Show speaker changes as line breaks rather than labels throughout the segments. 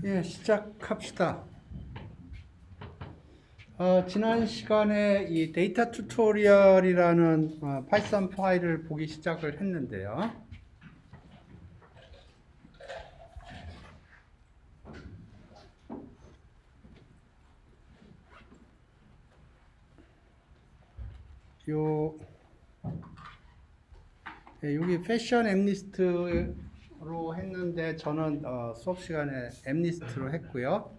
예, 시작합시다. 지난 시간에 이 데이터 튜토리얼이라는 파이썬 파일을 보기 시작을 했는데요. 여기 패션 앱리스트로 했는데 저는 수업 시간에 앱리스트로 했고요.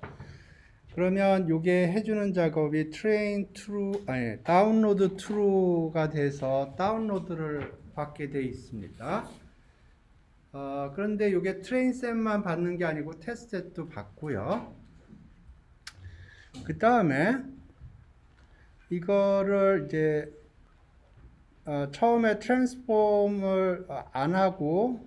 그러면 이게 해주는 작업이 다운로드 true가 돼서 다운로드를 받게 되어 있습니다. 그런데 이게 트레인 셋만 받는 게 아니고 테스트 셋도 받고요. 그 다음에 이거를 이제 처음에 트랜스폼을 안 하고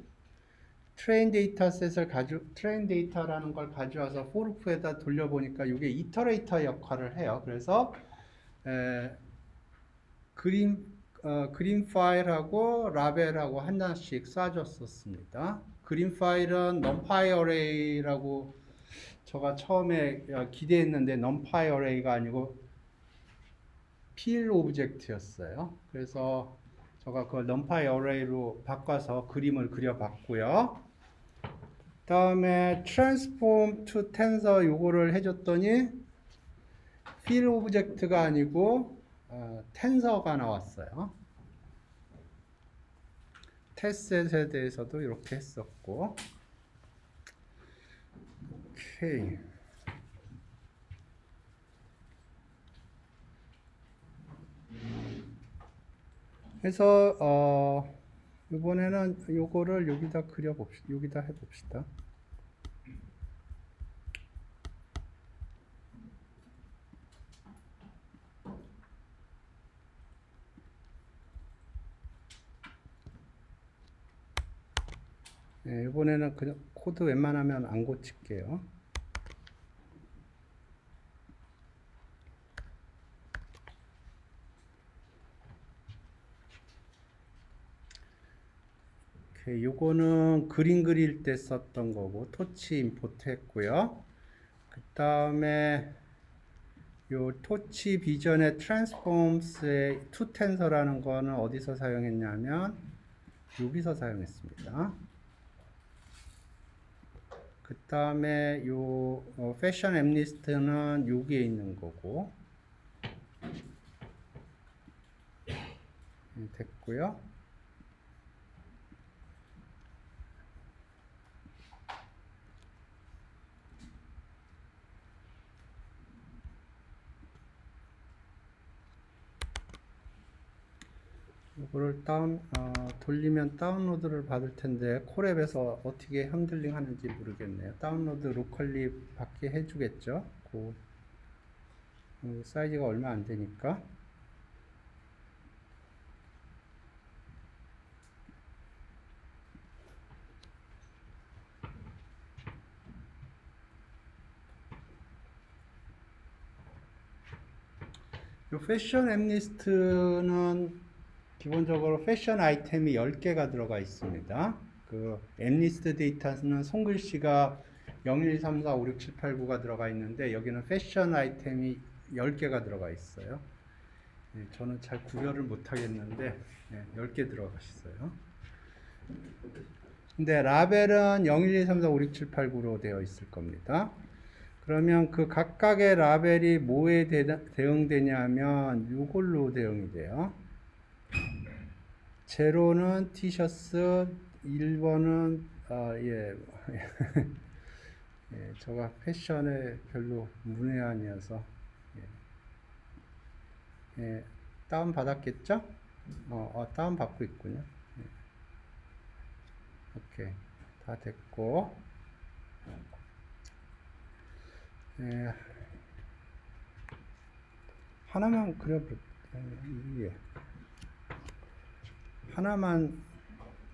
트레인 데이터라는 걸 가져와서 포르프에다 돌려보니까 이게 이터레이터 역할을 해요. 그래서 그린 파일하고 라벨하고 하나씩 쏴줬었습니다. 그린 파일은 numpy array라고 제가 처음에 기대했는데 numpy array가 아니고 fill 오브젝트였어요. 그래서 제가 그걸 numpy array로 바꿔서 그림을 그려봤고요. 그 다음에 transform to tensor 요거를 해줬더니 fill 오브젝트가 아니고 텐서가 나왔어요. 테스트에 대해서도 이렇게 했었고, 오케이. 그래서 이번에는 요거를 여기다 그려봅시다. 여기다 해봅시다. 네, 이번에는 그냥 코드 웬만하면 안 고칠게요. 오케이, 요거는 그림 그릴 때 썼던 거고 토치 임포트 했고요. 그 다음에 요 토치 비전의 트랜스폼스의 투텐서라는 거는 어디서 사용했냐면 여기서 사용했습니다. 그 다음에 요 패션 앱리스트는 여기에 있는 거고 됐고요. 이거를 돌리면 다운로드를 받을 텐데 콜앱에서 어떻게 핸들링 하는지 모르겠네요. 다운로드 로컬리 받게 해주겠죠. 그 사이즈가 얼마 안 되니까. 이 패션 앱리스트는 기본적으로 패션 아이템이 10개가 들어가 있습니다. 그 앱리스트 데이터는 손글씨가 0, 1, 2, 3, 4, 5, 6, 7, 8, 9가 들어가 있는데 여기는 패션 아이템이 10개가 들어가 있어요. 네, 저는 잘 구별을 못 하겠는데 10개 들어가 있어요. 근데 라벨은 0, 1, 2, 3, 4, 5, 6, 7, 8, 9로 되어 있을 겁니다. 그러면 그 각각의 라벨이 뭐에 대응되냐면 이걸로 대응이 돼요. 제로는 티셔츠, 1번은 예, 제가 패션에 별로 문외한이어서 예, 다운 받았겠죠? 다운 받고 있군요. 예. 오케이, 다 됐고 예, 하나만 그려볼게요. 하나만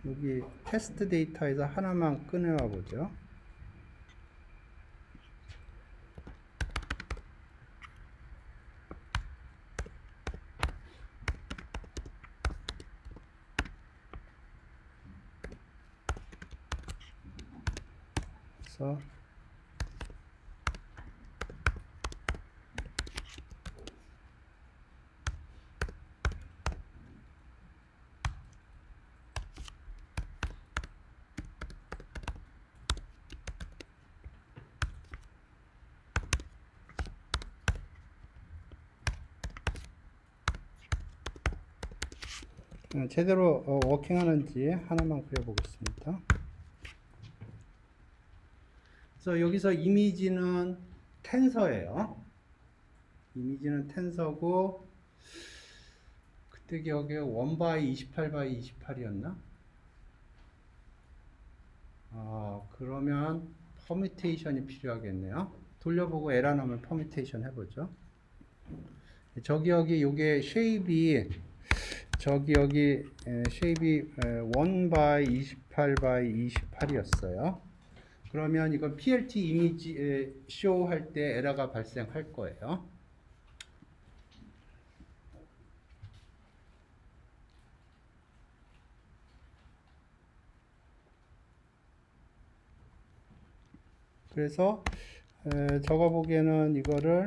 여기 테스트 데이터에서 하나만 꺼내와 보죠. 그래서 제대로 워킹하는지 하나만 그려보겠습니다. 그래서 여기서 이미지는 텐서예요. 이미지는 텐서고, 그때 기억에 1 by 28 by 28이었나? 그러면 퍼뮤테이션이 필요하겠네요. 돌려보고 에러 나면 퍼뮤테이션 해보죠. 저기 여기 요게 쉐입이 여기 쉐입이 1 by 28 by 28이었어요. 그러면 이건 PLT 이미지 쇼 할 때 에러가 발생할 거예요. 그래서 제가 보기에는 이거를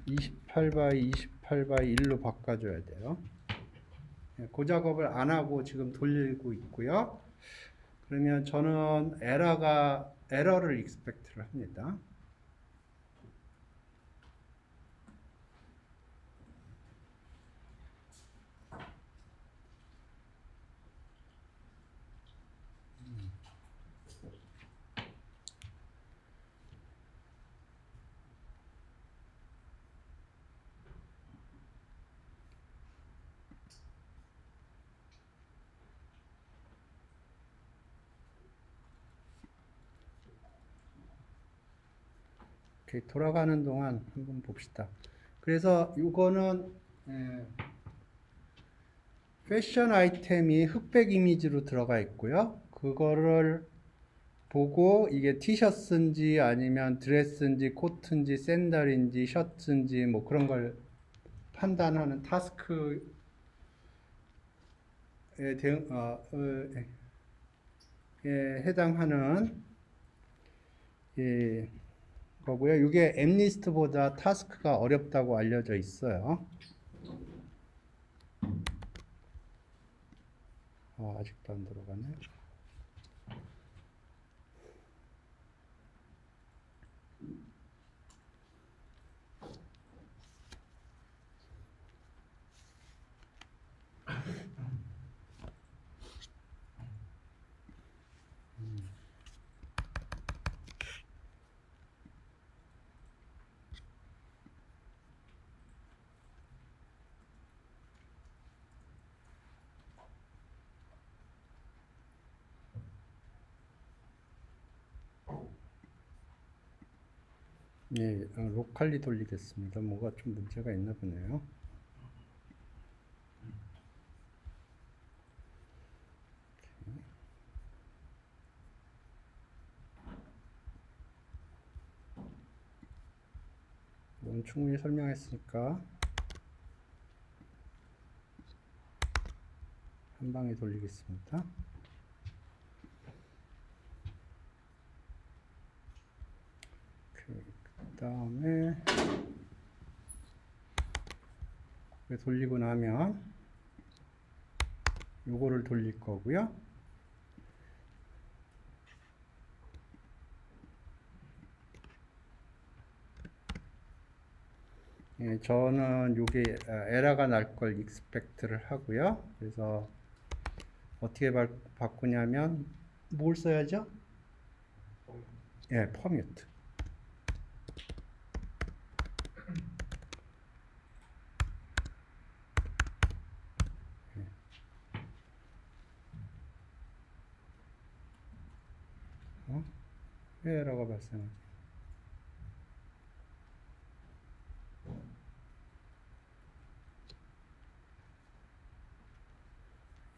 28 by 28 by 1로 바꿔줘야 돼요. 그 작업을 안 하고 지금 돌리고 있고요. 그러면 저는 에러를 익스펙트를 합니다. 이렇게 돌아가는 동안 한번 봅시다. 그래서 이거는 패션 아이템이 흑백 이미지로 들어가 있고요. 그거를 보고 이게 티셔츠인지 아니면 드레스인지 코트인지 샌들인지 셔츠인지 뭐 그런 걸 판단하는 타스크에 해당하는 거고요. 이게 엠리스트보다 타스크가 어렵다고 알려져 있어요. 아직도 안 들어가네. 예, 로컬리 돌리겠습니다. 뭐가 좀 문제가 있나 보네요. 이건 충분히 설명했으니까 한 방에 돌리겠습니다. 그 다음에 돌리고 나면 요거를 돌릴 거고요. 예, 저는 요게 에러가 날 걸 익스펙트를 하고요. 그래서 어떻게 바꾸냐면 뭘 써야죠? 예, 퍼뮤트. 왜 에러가 발생하지?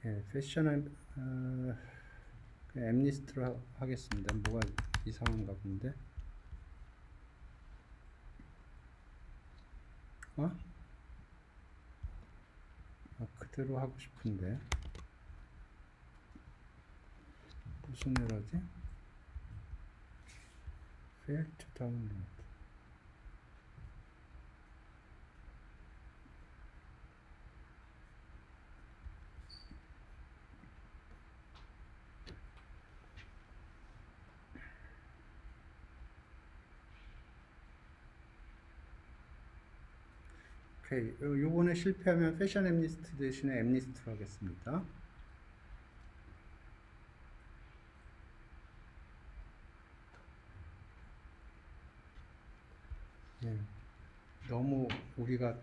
예, 패션은 엠리스트로 하겠습니다. 뭐가 이상한가 본데. 그대로 하고 싶은데 무슨 에러지? Fail to download. 오케이. 요번에 실패하면 패션 엠니스트 대신에 엠니스트로 하겠습니다. 예. 너무 우리가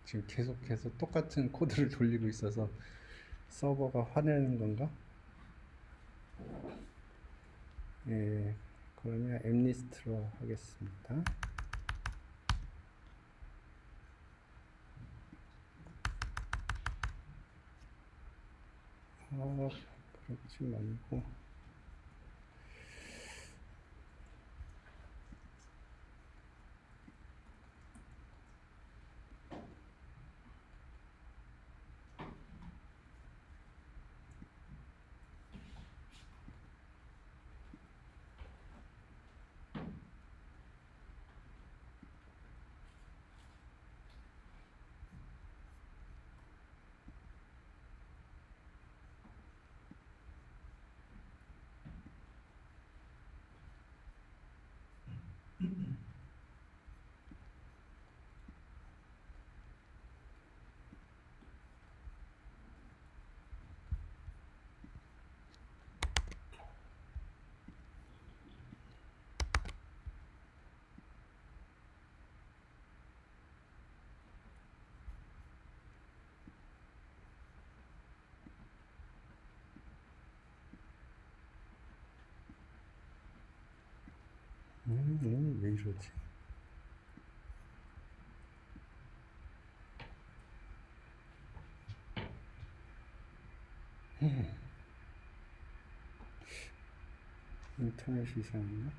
지금 계속해서 똑같은 코드를 돌리고 있어서 서버가 화내는 건가? 예, 그러면 엠리스트로 하겠습니다. 그렇지 말고 왜 이러지? 인터넷이 이상했나?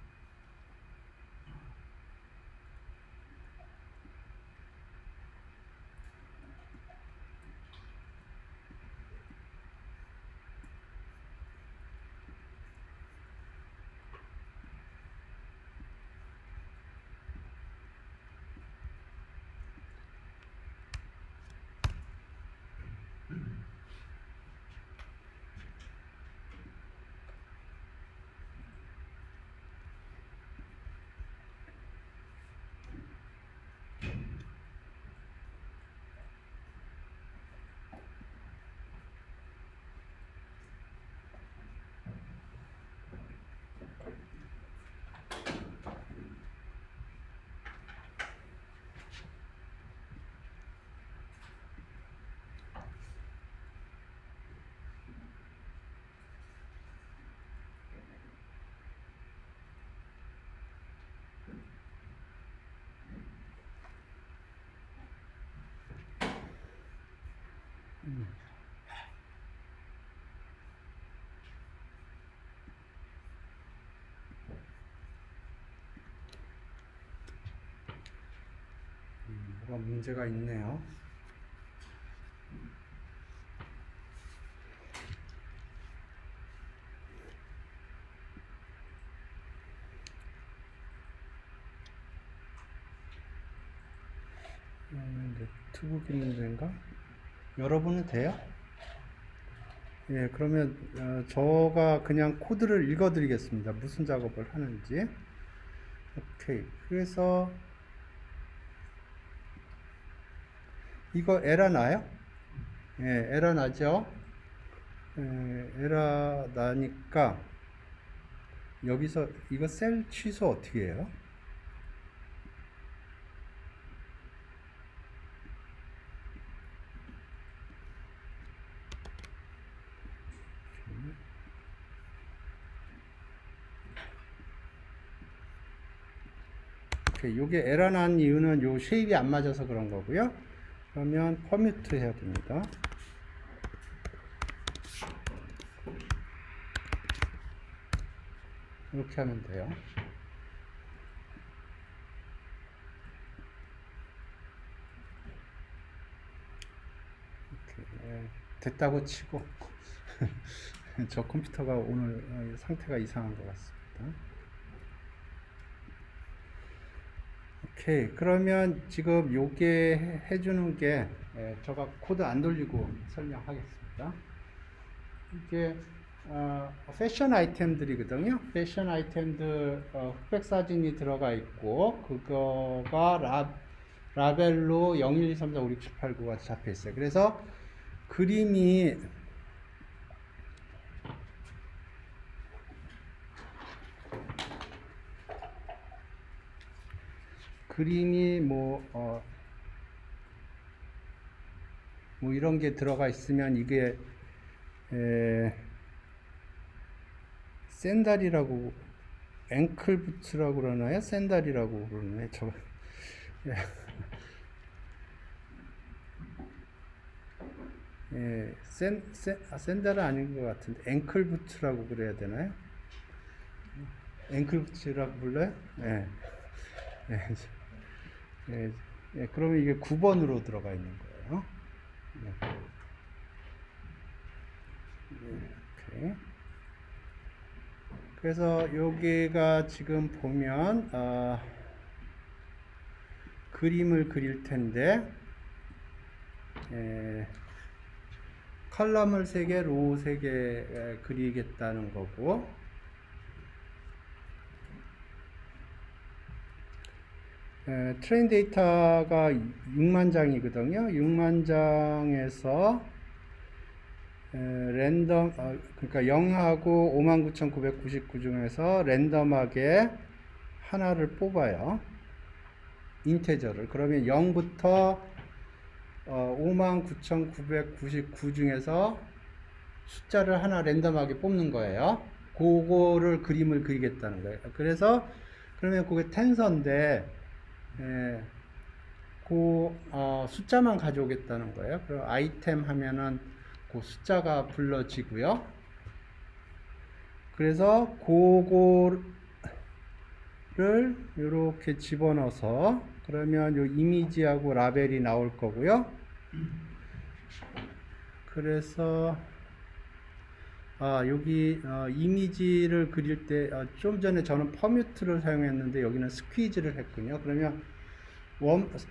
뭐가 문제가 있네요. 노트북이 문제인가? 여러분은 돼요? 예, 그러면 저가 그냥 코드를 읽어 드리겠습니다. 무슨 작업을 하는지. 오케이. 그래서 이거 에러 나요? 예, 에러 나죠? 에러 나니까 여기서 이거 셀 취소 어떻게 해요? 오케이, 요게 에러 난 이유는 요 쉐입이 안 맞아서 그런 거고요. 그러면 퍼뮤트 해야 됩니다. 이렇게 하면 돼요. 이렇게, 됐다고 치고 저 컴퓨터가 오늘 상태가 이상한 것 같습니다. 오케이, 그러면 지금 요게 해주는 게 제가 코드 안 돌리고 설명하겠습니다. 이게 패션 아이템들이거든요. 패션 아이템들 흑백 사진이 들어가 있고 그거가 라벨로 0, 1, 2, 3, 4, 5, 6, 7, 8, 9가 잡혀 있어요. 그래서 그림이 뭐 이런 게 들어가 있으면 이게 샌달이라고, 앵클부츠라고 그러나요? 샌달이라고 그러나요? 샌달은 아닌 것 같은데 앵클부츠라고 그래야 되나요? 앵클부츠라고 불러요? 예. 예. 예. 예. 그러면 이게 9번으로 들어가 있는 거예요. 네. 이렇게. 그래서 여기가 지금 보면 그림을 그릴 텐데 컬럼을 3개, 로우 3개 그리겠다는 거고, 트레인 데이터가 6만 장이거든요. 6만 장에서 랜덤, 그러니까 0하고 59,999 중에서 랜덤하게 하나를 뽑아요. 인테저를. 그러면 0부터 59,999 중에서 숫자를 하나 랜덤하게 뽑는 거예요. 그거를 그림을 그리겠다는 거예요. 그래서 그러면 그게 텐서인데 숫자만 가져오겠다는 거예요. 그럼 아이템 하면은 그 숫자가 불러지고요. 그래서 그거를 이렇게 집어넣어서 그러면 요 이미지하고 라벨이 나올 거고요. 그래서 여기 이미지를 그릴 때 좀 전에 저는 퍼뮤트를 사용했는데 여기는 스퀴즈를 했군요. 그러면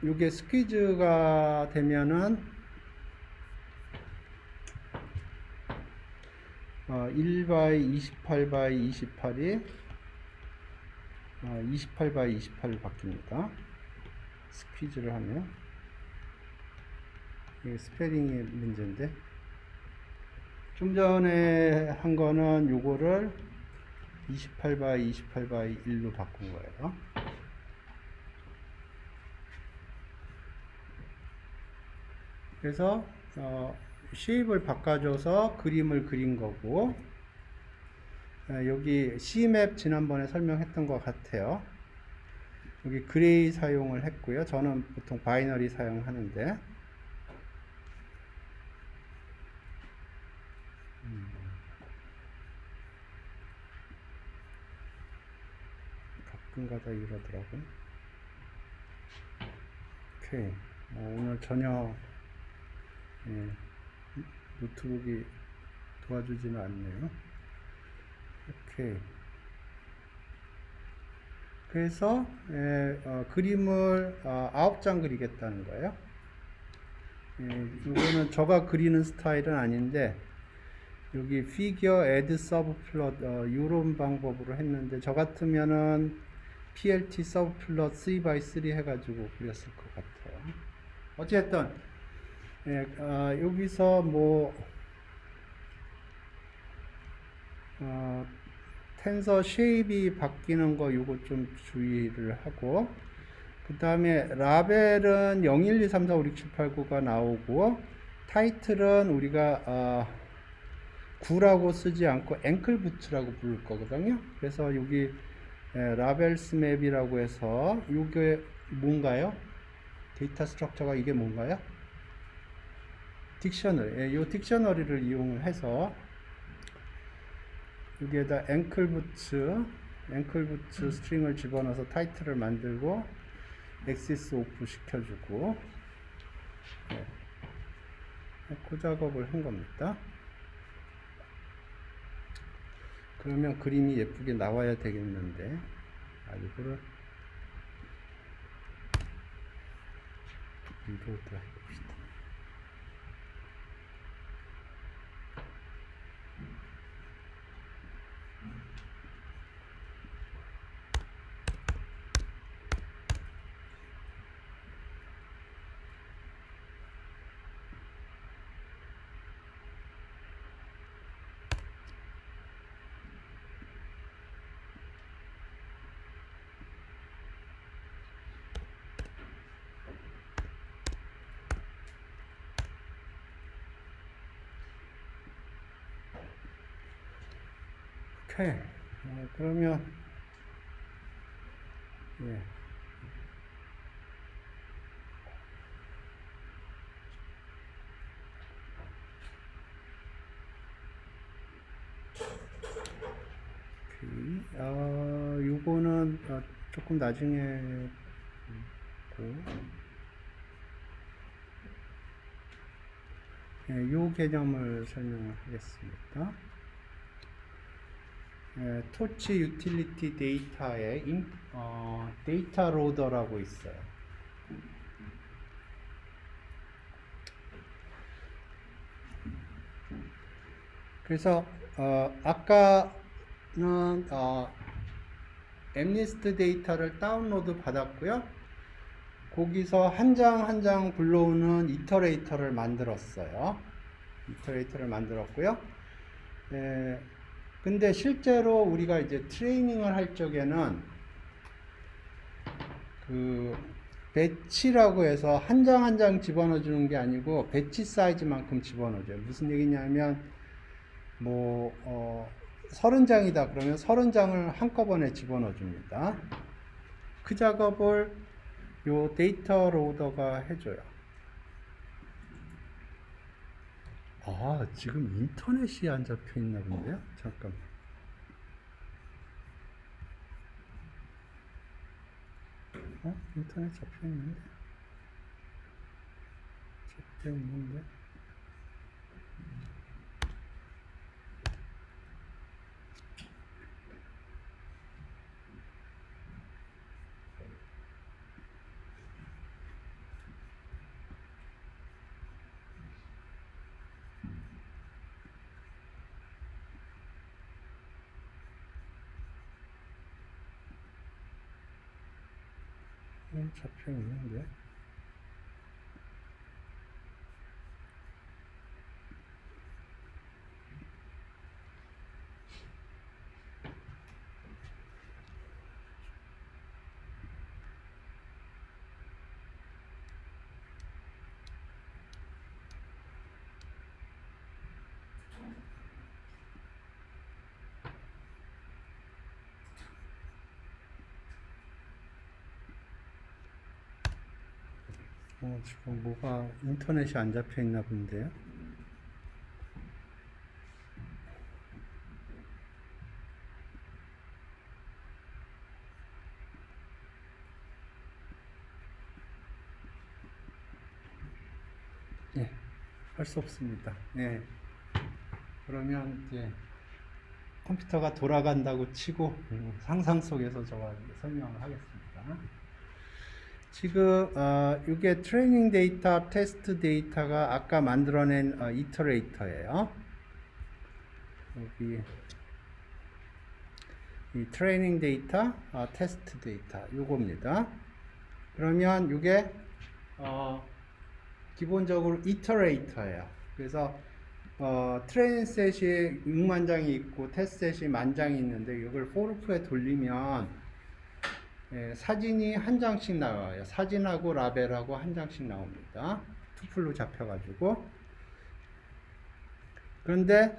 이게 스퀴즈가 되면은 1by 28by 28이 28by 28로 바뀝니다. 스퀴즈를 하면 이게 스페링의 문제인데 좀 전에 한 거는 요거를 28by 28by 1로 바꾼 거예요. 그래서 쉐입을 바꿔줘서 그림을 그린 거고, 여기 C맵 지난번에 설명했던 것 같아요. 여기 그레이 사용을 했고요. 저는 보통 바이너리 사용하는데 가끔가다 이러더라고요. 오케이. 오늘 저녁 노트북이 도와주지는 않네요. 오케이. 그래서 그림을 9장 그리겠다는 거예요. 이거는 제가 그리는 스타일은 아닌데 여기 피겨, 애드, 서브 플롯 이런 방법으로 했는데 저 같으면은 PLT 서브 플롯 3x3 해가지고 그렸을 것 같아요. 어쨌든 여기서 텐서 쉐입이 바뀌는 거 요거 좀 주의를 하고, 그 다음에 라벨은 0, 1, 2, 3, 4, 5, 6, 7, 8, 9가 나오고, 타이틀은 우리가 9라고 쓰지 않고 앵클부츠라고 부를 거거든요. 그래서 여기 라벨스 맵이라고 해서 이게 뭔가요? 데이터 스트럭처가 이게 뭔가요? 딕셔너리. 이 딕셔너리를 이용을 해서 여기에다 앵클부츠 스트링을 집어넣어서 타이틀을 만들고 엑시스 오프 시켜주고 그 작업을 한 겁니다. 그러면 그림이 예쁘게 나와야 되겠는데 이거를 리로드 해봅시다. 오케이. 그러면 예. 요거는 조금 나중에 보고, 요 개념을 설명을 하겠습니다. 토치 유틸리티 데이터에 데이터 로더라고 있어요. 그래서 아까는 엠니스트 데이터를 다운로드 받았고요. 거기서 한 장 한 장 불러오는 이터레이터를 만들었어요. 이터레이터를 만들었고요. 근데 실제로 우리가 이제 트레이닝을 할 적에는 그 배치라고 해서 한 장 한 장 집어넣어 주는 게 아니고 배치 사이즈만큼 집어넣어줘요. 무슨 얘기냐면 뭐 30장이다 그러면 30장을 한꺼번에 집어넣어 줍니다. 그 작업을 요 데이터 로더가 해줘요. 지금 인터넷이 안 잡혀 있나 본데요? 잠깐. 인터넷 잡혀 있는데? 잡혀 있는데? 잡혀 있는데? 지금 뭐가 인터넷이 안 잡혀 있나 본데요? 할 수 없습니다. 그러면 이제 컴퓨터가 돌아간다고 치고 상상 속에서 제가 설명을 하겠습니다. 지금 이게 트레이닝 데이터, 테스트 데이터가 아까 만들어낸 이터레이터예요. 여기 이 트레이닝 데이터, 테스트 데이터 요겁니다. 그러면 이게 기본적으로 이터레이터예요. 그래서 트레인 셋이 6만 장이 있고 테스트 셋이 10,000장이 있는데 이걸 포르프에 돌리면 사진이 한 장씩 나와요. 사진하고 라벨하고 한 장씩 나옵니다. 투플로 잡혀가지고. 그런데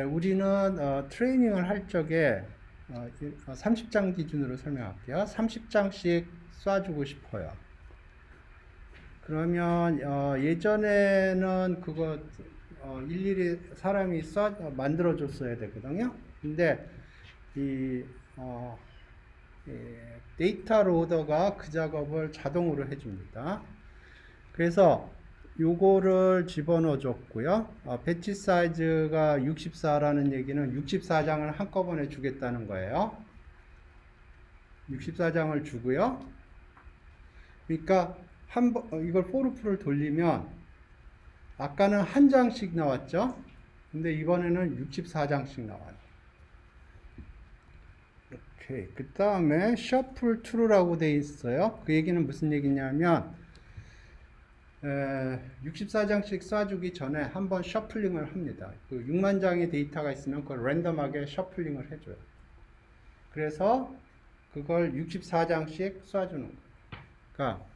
우리는 트레이닝을 할 적에 30장 기준으로 설명할게요. 30장씩 쏴주고 싶어요. 그러면 예전에는 그거 일일이 사람이 만들어 줬어야 되거든요. 근데 이 데이터 로더가 그 작업을 자동으로 해줍니다. 그래서 요거를 집어넣어 줬고요. 배치 사이즈가 64라는 얘기는 64장을 한꺼번에 주겠다는 거예요. 64장을 주고요. 그러니까 이걸 포르프를 돌리면 아까는 한 장씩 나왔죠. 근데 이번에는 64장씩 나와요. 오케이. 그 다음에 셔플 트루라고 돼 있어요. 그 얘기는 무슨 얘기냐면 64장씩 쏴주기 전에 한번 셔플링을 합니다. 그 6만 장의 데이터가 있으면 그걸 랜덤하게 셔플링을 해줘요. 그래서 그걸 64장씩 쏴주는 거예요. 그러니까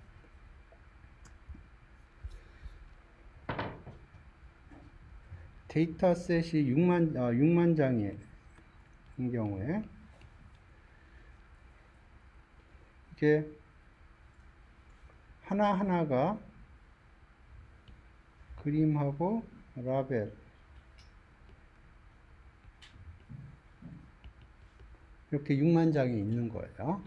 데이터셋이 6만 장이에요. 경우에 이게 하나하나가 그림하고 라벨 이렇게 6만 장이 있는 거예요.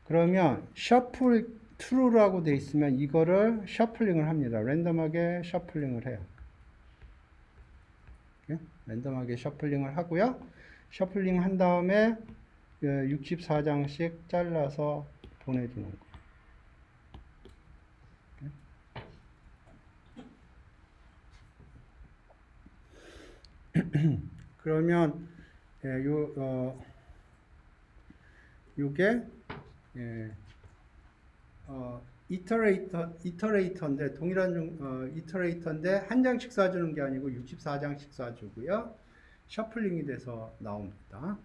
그러면 셔플 true라고 돼 있으면 이거를 셔플링을 합니다. 랜덤하게 셔플링을 해요. 랜덤하게 셔플링을 하고요. 셔플링 한 다음에 64장씩 잘라서 보내주는 거예요. 그러면 요게 이터레이터인데 동일한 이터레이터인데 한 장씩 쏴주는 게 아니고 64장씩 쏴주고요. 셔플링이 돼서 나옵니다.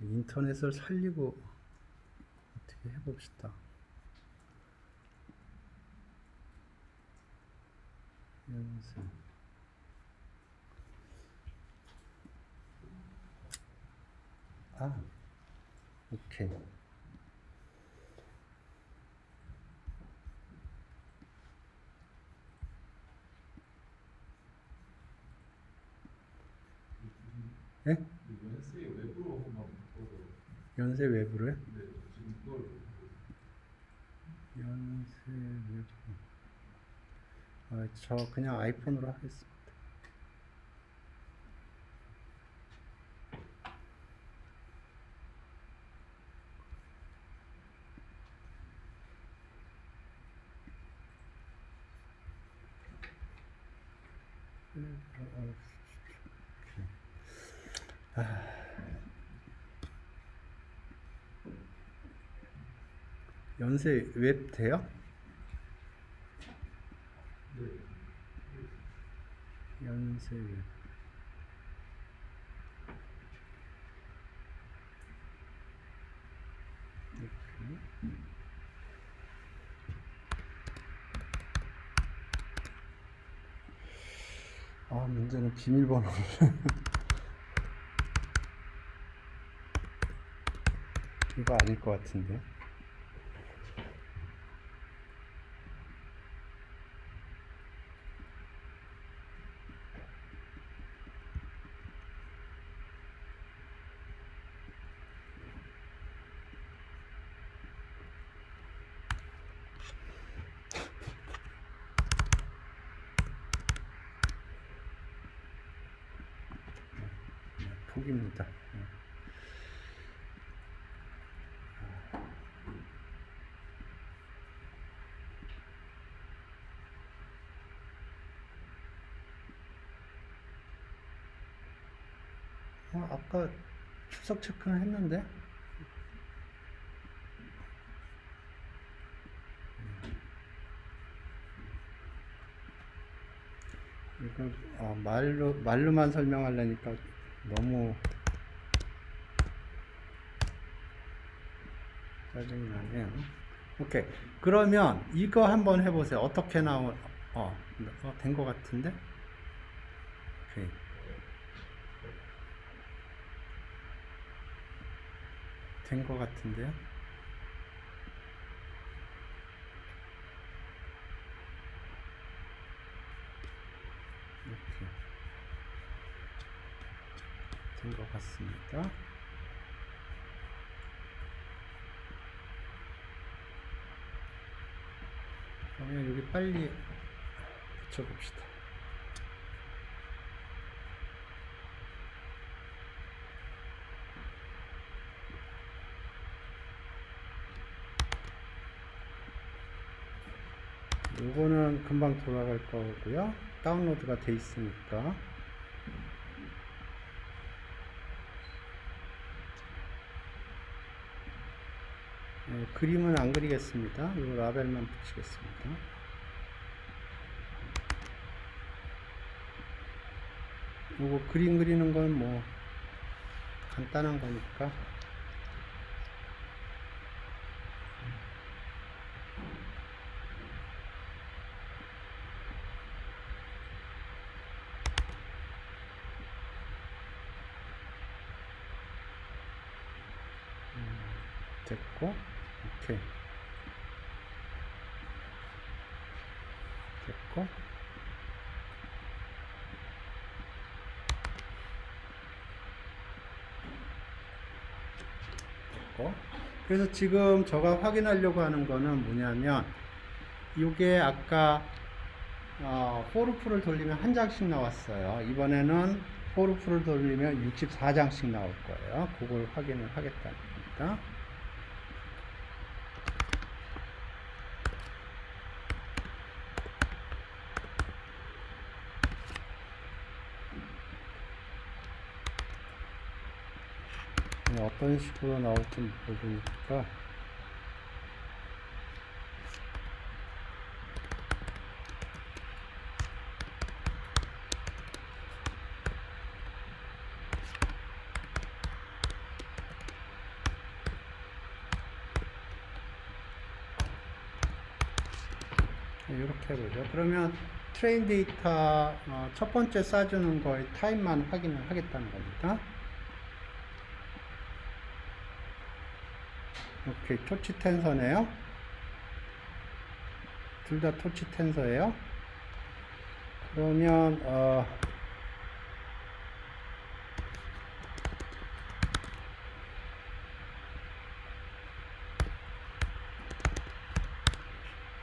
인터넷을 살리고 어떻게 해봅시다. 연습. 오케이. 예?
연세 외부로 한번 보고.
연세 외부로요?
네, 지금 그걸
연세 외부. 저 그냥 아이폰으로 하겠습니다. 연세 웹 돼요?
네.
연세 웹. 문제는 비밀번호를 이거 아닐 것 같은데. 포기입니다. 아까 출석 체크는 했는데. 이거 말로만 설명하려니까 너무 짜증이 나네요. 오케이. 그러면 이거 한번 해보세요. 어떻게 된 것 같은데? 오케이. 된 것 같은데요? 이렇게 된 것 같습니다. 그러면 여기 빨리 붙여봅시다. 요거는 금방 돌아갈 거고요. 다운로드가 돼 있으니까. 그림은 안 그리겠습니다. 요 라벨만 붙이겠습니다. 요거 그림 그리는 건 뭐 간단한 거니까 됐고, 오케이. 됐고. 됐고. 그래서 지금 제가 확인하려고 하는 거는 뭐냐면, 이게 아까 포르프를 돌리면 한 장씩 나왔어요. 이번에는 포르프를 돌리면 64장씩 나올 거예요. 그걸 확인을 하겠다는 겁니다. 어떤 식으로 나올지 모르니까 이렇게 해보죠. 그러면 트레인 데이터 첫 번째 쏴주는 거의 타임만 확인을 하겠다는 겁니다. 오케이, 토치 텐서네요. 둘 다 토치 텐서예요. 그러면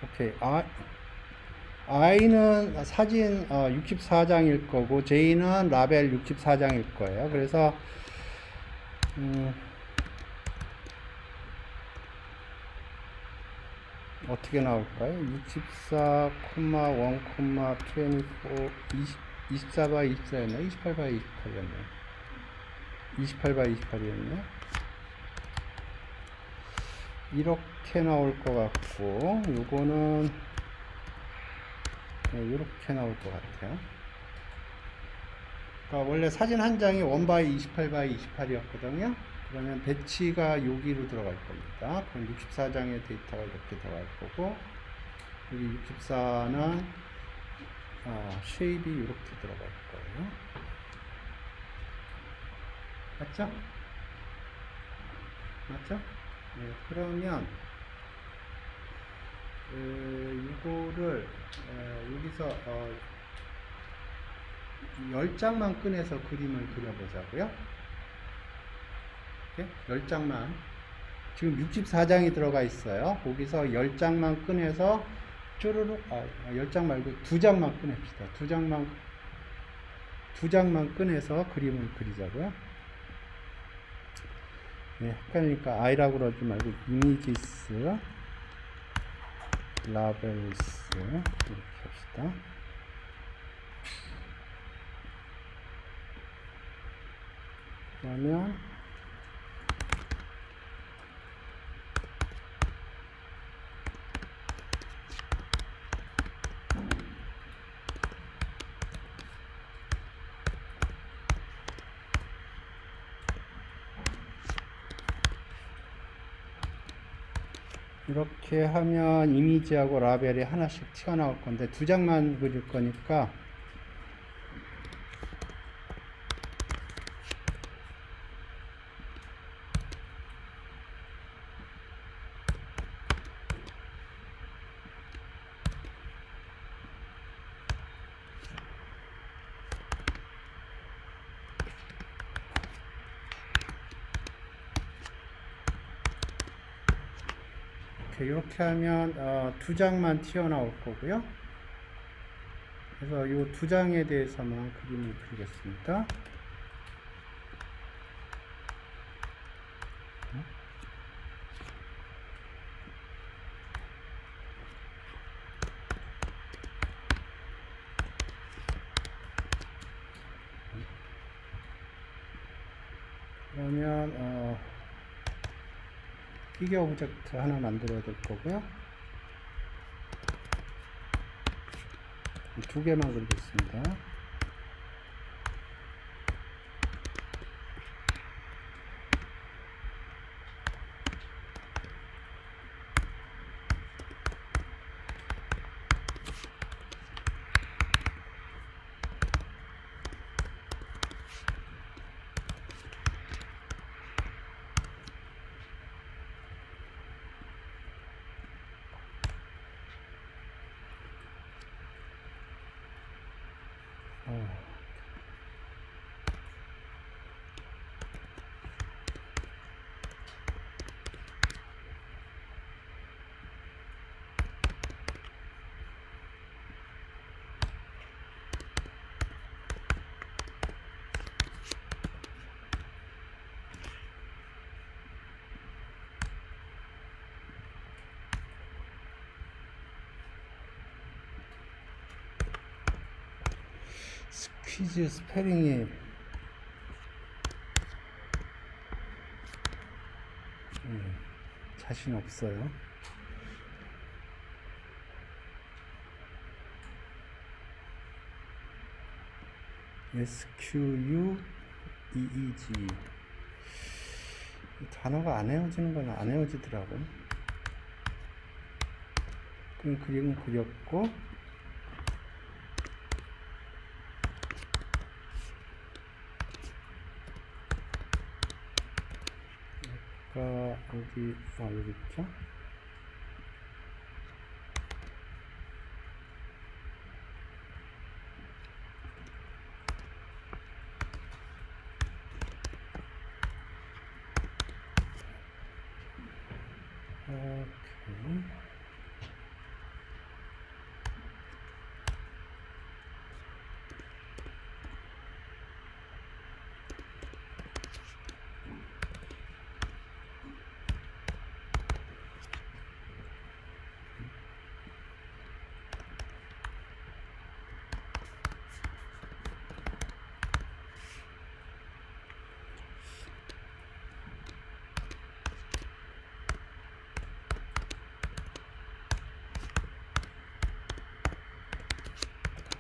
오케이, I는 사진 64장일 거고 J는 라벨 64장일 거예요. 그래서 어떻게 나올까요? 64, 1, 24, 24 by 24였나? 28 by 28이었나? 28 by 28이었나? 이렇게 나올 것 같고, 요거는 이렇게 나올 것 같아요. 그러니까 원래 사진 한 장이 1 by 28 by 28이었거든요. 그러면 배치가 여기로 들어갈 겁니다. 그럼 64장의 데이터가 이렇게 들어갈 거고, 여기 64는 쉐입이 이렇게 들어갈 거예요. 맞죠? 맞죠? 네, 그러면 이거를 여기서 10장만 꺼내서 그림을 그려보자고요. 이렇게 10장만, 지금 64장이 들어가 있어요. 거기서 10장만 꺼내서 쭈르륵, 10장 말고 2장만 꺼냅시다. 2장만 꺼내서 그림을 그리자고요. 네, 헷갈리니까 I라고 그러지 말고 이미지스 라벨스 이렇게 합시다. 그러면 이렇게 하면 이미지하고 라벨이 하나씩 튀어나올 건데 2장만 그릴 거니까 이렇게 하면 2장만 튀어나올 거고요. 그래서 이 2장에 대해서만 그림을 그리겠습니다. 그러면 피겨 오브젝트 하나 만들어야 될 거고요. 2개만 그리겠습니다. 스퀴즈 스페링이 자신 없어요. SQUEEG 단어가 안 헤어지는 건 안 헤어지더라고. 그림 그렸고 여기 여기 있죠?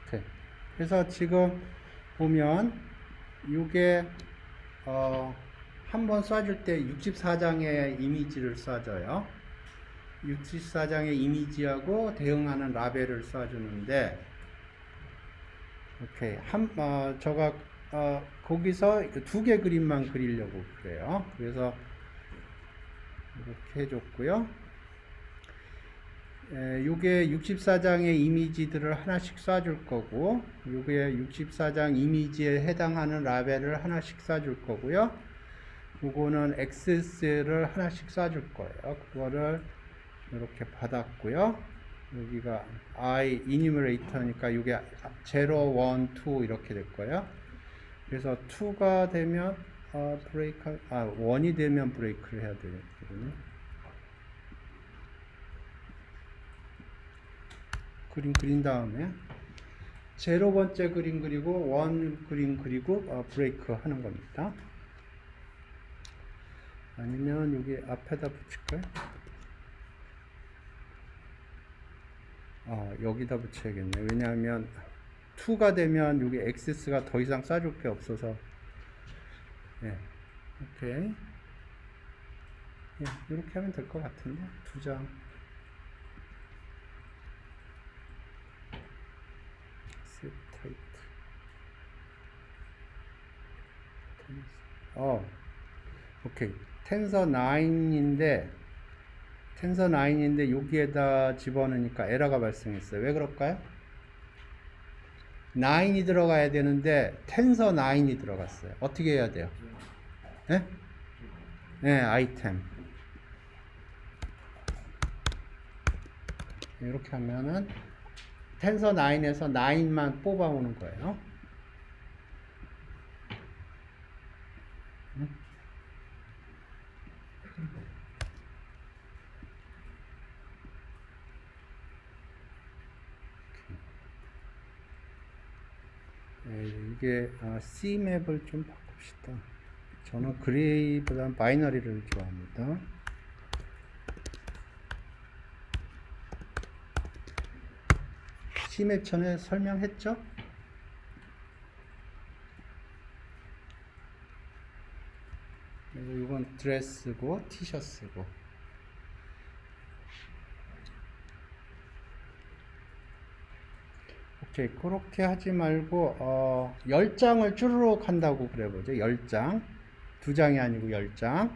오케이. 그래서 지금 보면 이게 한번 쏴줄 때 64장의 이미지를 쏴줘요. 64장의 이미지하고 대응하는 라벨을 쏴주는데, 오케이. 저가 거기서 두 개 그림만 그리려고 그래요. 그래서 이렇게 해줬고요. 요게 64장의 이미지들을 하나씩 쏴줄 거고, 요게 64장 이미지에 해당하는 라벨을 하나씩 쏴줄 거고요. 요거는 액세스를 하나씩 쏴줄 거예요. 그거를 이렇게 받았고요. 여기가 enumerator니까 요게 0, 1, 2 이렇게 될 거예요. 그래서 2가 되면 브레이크, 1이 되면 브레이크를 해야 되거든요. 그림 그린 다음에 0번째 그림 그리고 1 그림 그리고 브레이크 하는 겁니다. 아니면 여기 앞에다 붙일까요? 여기다 붙여야겠네. 왜냐하면 2가 되면 여기 액세스가 더 이상 쏴줄 게 없어서. 네. 오케이. 네, 이렇게 하면 될 것 같은데. 2장. 오케이. 텐서 9인데 여기에다 집어넣으니까 에러가 발생했어요. 왜 그럴까요? 9이 들어가야 되는데 텐서 9이 들어갔어요. 어떻게 해야 돼요? 네? 네, 아이템. 이렇게 하면은 텐서 9에서 9만 뽑아오는 거예요. 이게 C맵을 좀 바꿉시다. 저는 그레이보다는 바이너리를 좋아합니다. C맵 전에 설명했죠? 그래서 이건 드레스고 티셔츠고. 오케이. 그렇게 하지 말고 10장을 쭈르륵 한다고 그래 보죠. 10장. 2장이 아니고 10장.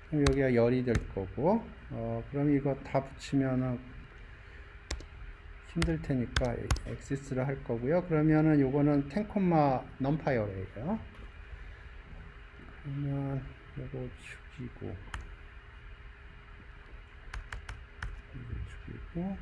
그럼 여기가 10이 될 거고, 그럼 이거 다 붙이면은 힘들 테니까 엑시스를 할 거고요. 그러면은 요거는 10, 넘파이 어레이예요. 그러면 요거 죽이고 이거 죽이고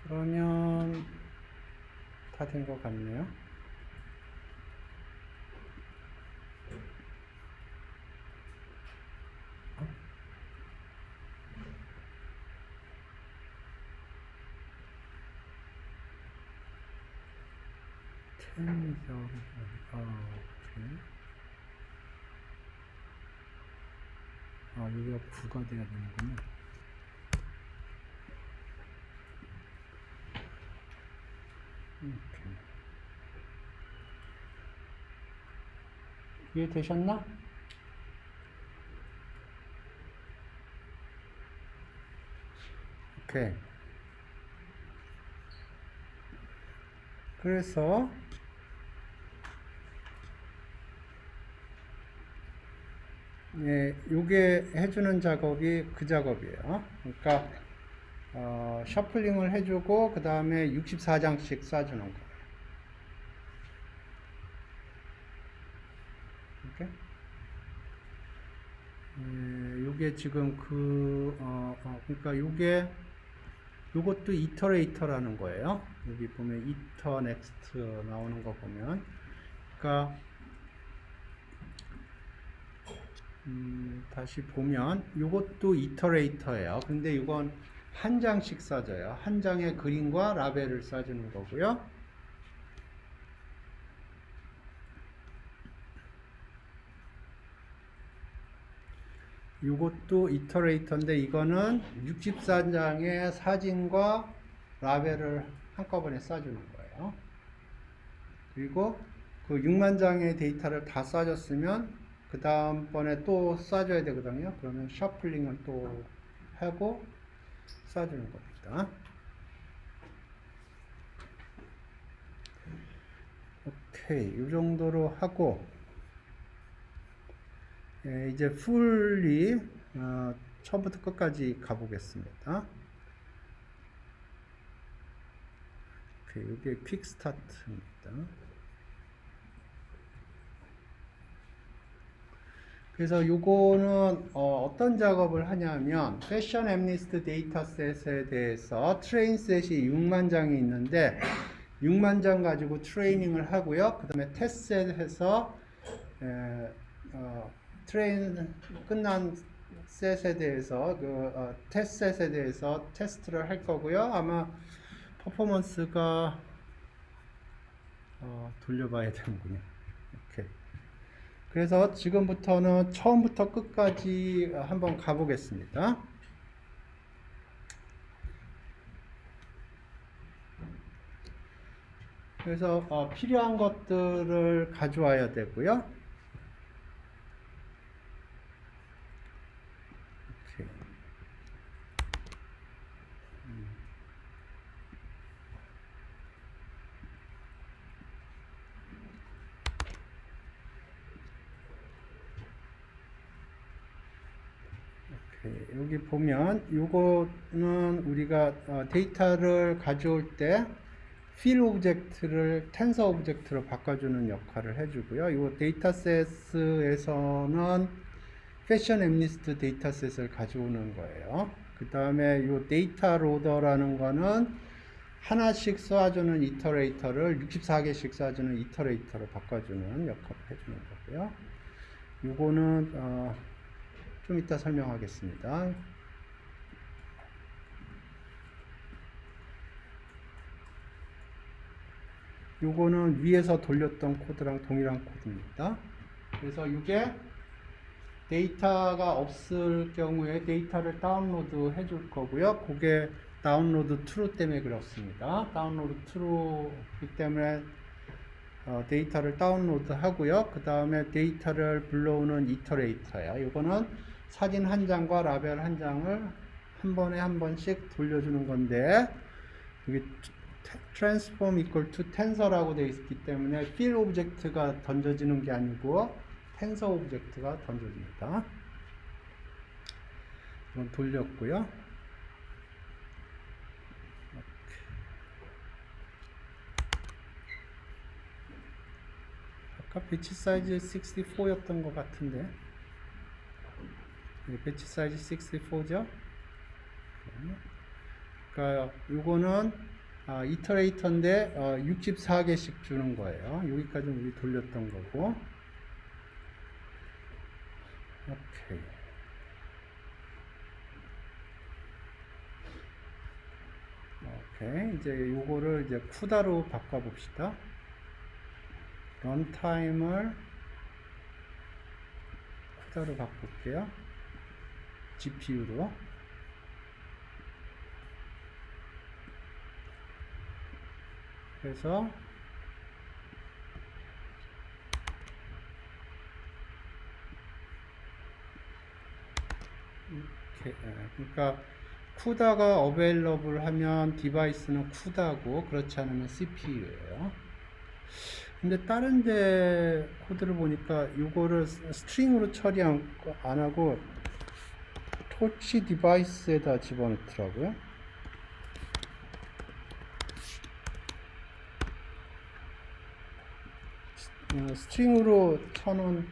그러면 다 된 것 같네요. 텐서 오케이. 여기가 9가 돼야 되는구나. 이렇게. 이해되셨나? 오케이. 그래서 요게 해주는 작업이 그 작업이에요. 그러니까 셔플링을 해주고 그 다음에 64장씩 쏴주는 거예요. 이렇게. 요게 지금 그러니까 요것도 이터레이터라는 거예요. 여기 보면 이터 넥스트 나오는 거 보면, 그러니까 다시 보면 요것도 이터레이터예요. 근데 이건 한 장씩 쏴줘요. 한 장의 그림과 라벨을 쏴주는 거고요. 이것도 이터레이터인데 이거는 64장의 사진과 라벨을 한꺼번에 쏴주는 거예요. 그리고 그 6만 장의 데이터를 다 쏴줬으면 그 다음번에 또 쏴줘야 되거든요. 그러면 셔플링을 또 하고 쏴주는 겁니다. 오케이, 이 정도로 하고 이제 풀리 처음부터 끝까지 가보겠습니다. 오케이, 이게 퀵 스타트입니다. 그래서 요거는 어떤 작업을 하냐면 패션 앰니스트 데이터셋에 대해서 트레인셋이 6만 장이 있는데 6만 장 가지고 트레이닝을 하고요. 그 다음에 테스트셋에서 트레인 끝난 셋에 대해서 테스트셋에 대해서 테스트를 할 거고요. 아마 퍼포먼스가 돌려봐야 되는군요. 이렇게. 그래서 지금부터는 처음부터 끝까지 한번 가보겠습니다. 그래서 필요한 것들을 가져와야 되고요. 이렇게. 여기 보면 요거는 우리가 데이터를 가져올 때 필 오브젝트를 텐서 오브젝트로 바꿔주는 역할을 해주고요. 이 데이터셋에서는 패션 앰니스트 데이터셋을 가져오는 거예요. 그 다음에 이 데이터 로더라는 거는 하나씩 쏴주는 이터레이터를 64개씩 쏴주는 이터레이터로 바꿔주는 역할을 해주는 거고요. 요거는 좀 이따 설명하겠습니다. 요거는 위에서 돌렸던 코드랑 동일한 코드입니다. 그래서 이게 데이터가 없을 경우에 데이터를 다운로드 해줄 거고요. 그게 다운로드 true 때문에 그렇습니다. 다운로드 true이기 때문에 데이터를 다운로드 하고요. 그 다음에 데이터를 불러오는 이터레이터야. 이거는 사진 한 장과 라벨 한 장을 한 번에 한 번씩 돌려주는 건데, 여기 transform equal to tensor라고 되어 있기 때문에 fill 오브젝트가 던져지는 게 아니고 tensor 오브젝트가 던져집니다. 이건 돌렸고요. 아까 배치 사이즈 64였던 것 같은데, 배치 사이즈 64죠? 그러니까 요거는 이터레이터인데 64개씩 주는 거예요. 여기까지 우리 돌렸던 거고. 오케이. 오케이. 이제 요거를 이제 쿠다로 바꿔 봅시다. 런타임을 쿠다로 바꿀게요. GPU로. 그래서 이렇게, 그러니까 쿠다가 어베일러블 하면 디바이스는 쿠다고, 그렇지 않으면 CPU예요. 근데 다른 데 코드를 보니까 이거를 스트링으로 처리 안 하고 토치 디바이스에다 집어넣더라고요. 스트링으로 쳐놓은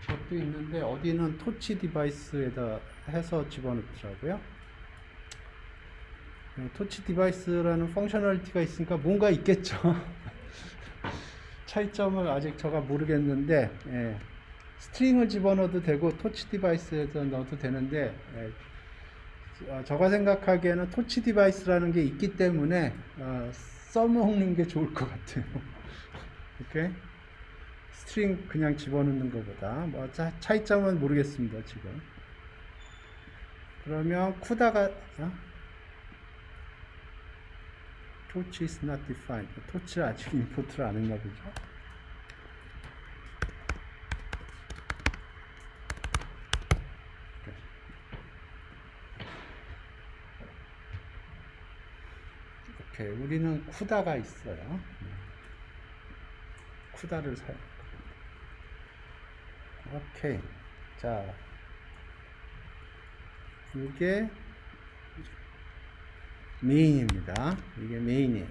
것도 있는데 어디는 토치 디바이스에다 해서 집어넣더라고요. 토치 디바이스라는 펑셔널리티가 있으니까 뭔가 있겠죠. 차이점을 아직 제가 모르겠는데, 스트링을 집어넣어도 되고 토치 디바이스에서 넣어도 되는데, 제가 생각하기에는 토치 디바이스라는 게 있기 때문에 써먹는 게 좋을 것 같아요. 오케이? 스트링 그냥 집어넣는 것보다 뭐 차이점은 모르겠습니다 지금. 그러면 쿠다가 토치 is not defined. 토치 아직 임포트를 안 했나 보죠. 오케이, 우리는 쿠다가 있어요. 쿠다를 사용. 오케이. 자, 이게 메인입니다. 이게 메인이에요.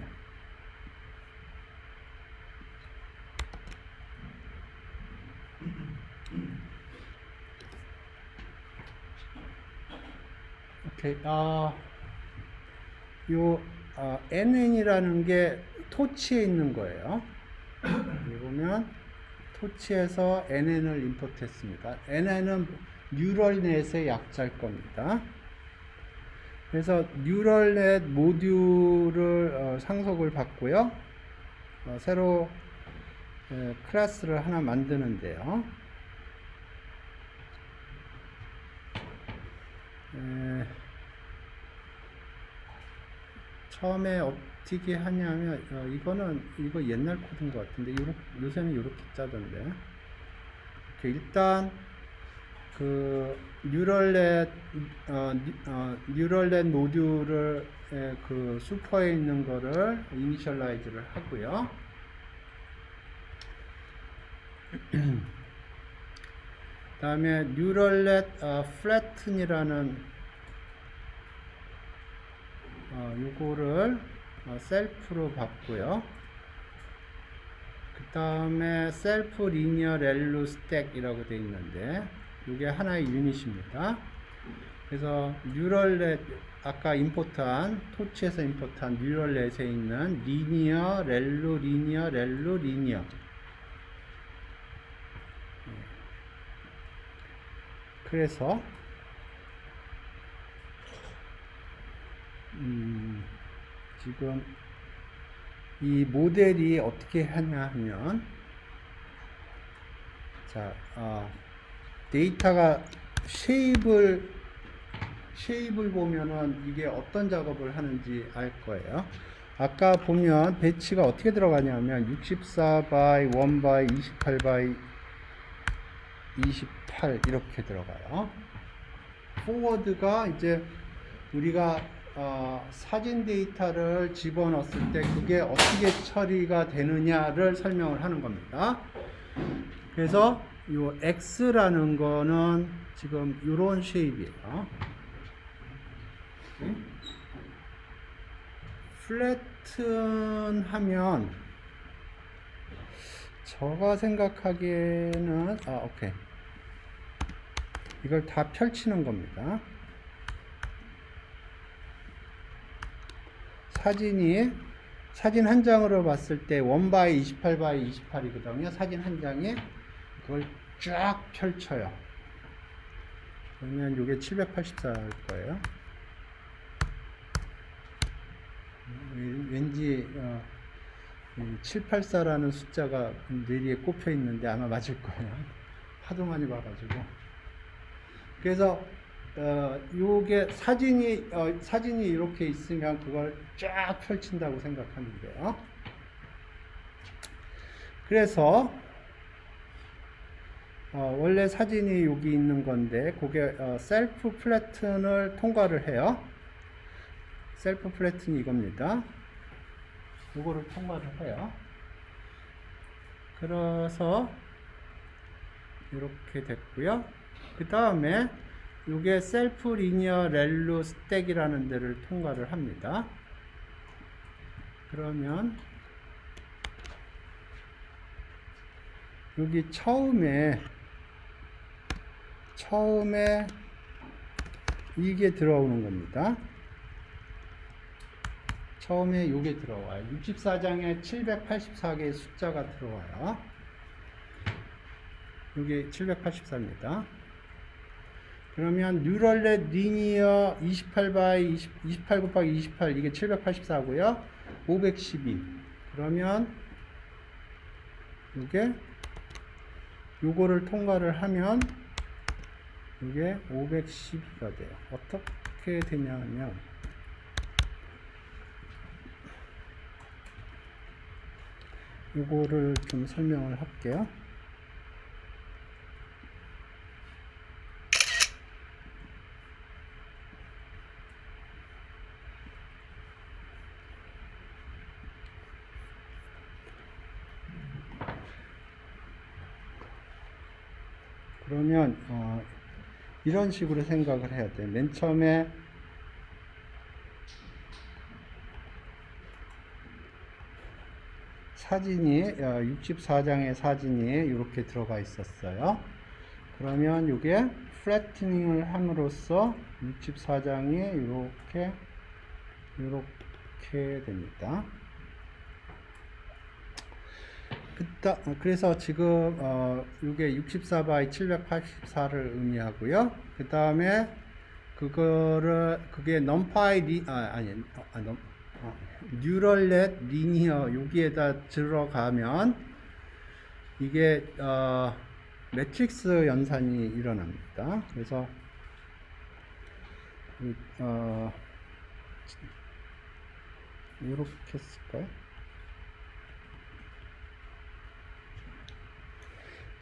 오케이. NN이라는 게 토치에 있는 거예요. 여기 보면 토치에서 NN을 임포트했습니다. NN은 뉴럴넷의 약자일 겁니다. 그래서 뉴럴넷 모듈을 상속을 받고요. 새로 클래스를 하나 만드는데요. 처음에 어떻게 하냐면 이거 옛날 코드인 것 같은데 요새는 이렇게 짜던데. 일단 그 뉴럴넷 모듈을 그 슈퍼에 있는 거를 이니셜라이즈를 하고요. 다음에 뉴럴넷 플래튼이라는 요거를 셀프로 받고요. 그 다음에 셀프 리니어 렐루 스택이라고 되어 있는데 이게 하나의 유닛입니다. 그래서 뉴럴넷 아까 임포트한 토치에서 임포트한 뉴럴넷에 있는 리니어 렐루 리니어 그래서 지금 이 모델이 어떻게 하냐 하면, 자, 데이터가 쉐입을 보면은 이게 어떤 작업을 하는지 알 거예요. 아까 보면 배치가 어떻게 들어가냐면 64 by 1 by 28 by 28 이렇게 들어가요. 포워드가 이제 우리가 사진 데이터를 집어넣었을 때 그게 어떻게 처리가 되느냐를 설명을 하는 겁니다. 그래서 요 X라는 거는 지금 이런 쉐입이에요. 플래튼 하면 제가 생각하기에는 오케이. 이걸 다 펼치는 겁니다. 사진 한 장으로 봤을 때 1 by 28 by 28이거든요. 사진 한 장에 그걸 쫙 펼쳐요. 그러면 이게 784일 거예요. 왠지 784라는 숫자가 뇌리에 꼽혀 있는데 아마 맞을 거예요. 하도 많이 봐가지고. 그래서 요게 사진이 이렇게 있으면 그걸 쫙 펼친다고 생각하면 돼요. 그래서 원래 사진이 여기 있는 건데 그게 셀프 플래튼을 통과를 해요. 셀프 플래튼이 이겁니다. 이거를 통과를 해요. 그래서 이렇게 됐고요. 그 다음에 이게 셀프 리니어 렐루 스택이라는 데를 통과를 합니다. 그러면 여기 처음에 이게 들어오는 겁니다. 처음에 이게 들어와요. 64장에 784개의 숫자가 들어와요. 이게 784입니다. 그러면 뉴럴렛 리니어 28 곱하기 28 이게 784고요. 512. 그러면 이게 요거를 통과를 하면 이게 512가 돼요. 어떻게 되냐면 요거를 좀 설명을 할게요. 그러면 이런 식으로 생각을 해야 돼요. 맨 처음에 사진이 64장의 사진이 이렇게 들어가 있었어요. 그러면 이게 플래트닝을 함으로써 64장이 이렇게 됩니다. 그래서 지금 이게 64 by 784를 의미하고요. 그 다음에 그게 numpy 뉴럴렛 리니어 여기에다 들어가면 이게 매트릭스 연산이 일어납니다. 그래서 이렇게 쓸까요?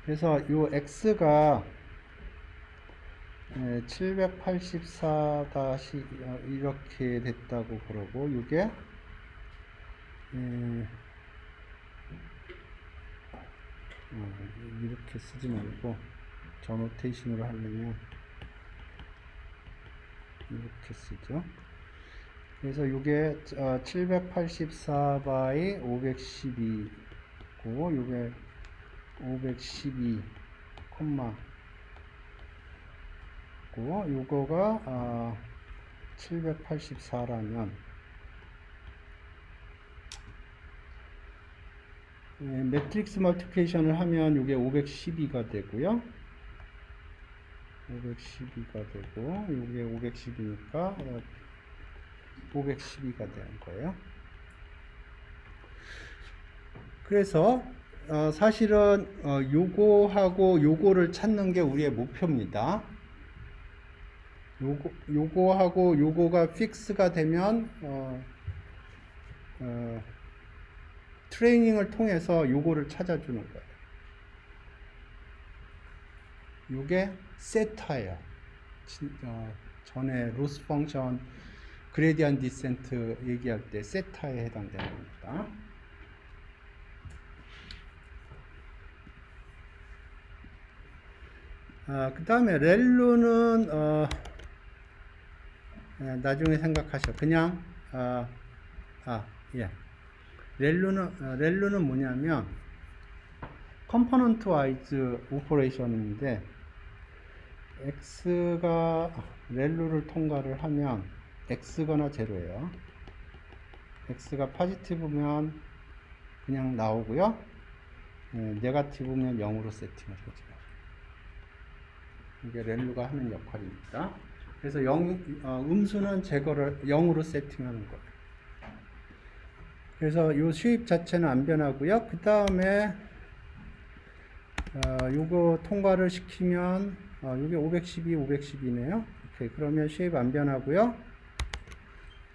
그래서 이 x가 784 이렇게 됐다고 그러고 이게 이렇게 쓰지 말고 저 노테이션으로 하려면 이렇게 쓰죠. 그래서 이게 784 by 512고 이게 512, 고 요거가 784라면 매트릭스 멀티플레이션을 하면 이게 512가 되고요. 512가 되고 이게 510이니까 512가 되는 거예요. 그래서 사실은 요거하고 요거를 찾는 게 우리의 목표입니다. 요거하고 요거가 픽스가 되면 트레이닝을 통해서 요거를 찾아주는 거예요. 요게 세타예요. 전에 로스 펑션 그레디언트 디센트 얘기할 때 세타에 해당되는 겁니다. 그 다음에 렐루는 나중에 생각하셔. 그냥 예. 렐루는 뭐냐면 컴포넌트 와이즈 오퍼레이션인데 x가 렐루를 통과를 하면 x거나 제로예요. x가 포지티브면 그냥 나오고요. 네거티브면 0으로 세팅을 해줘요. 이게 렐루가 하는 역할입니다. 그래서 음수는 제거를 0으로 세팅하는 거예요. 그래서 이 수입 자체는 안 변하고요. 그 다음에 요거 통과를 시키면 요게 512, 512네요. 오케이. 그러면 쉐입 안 변하고요.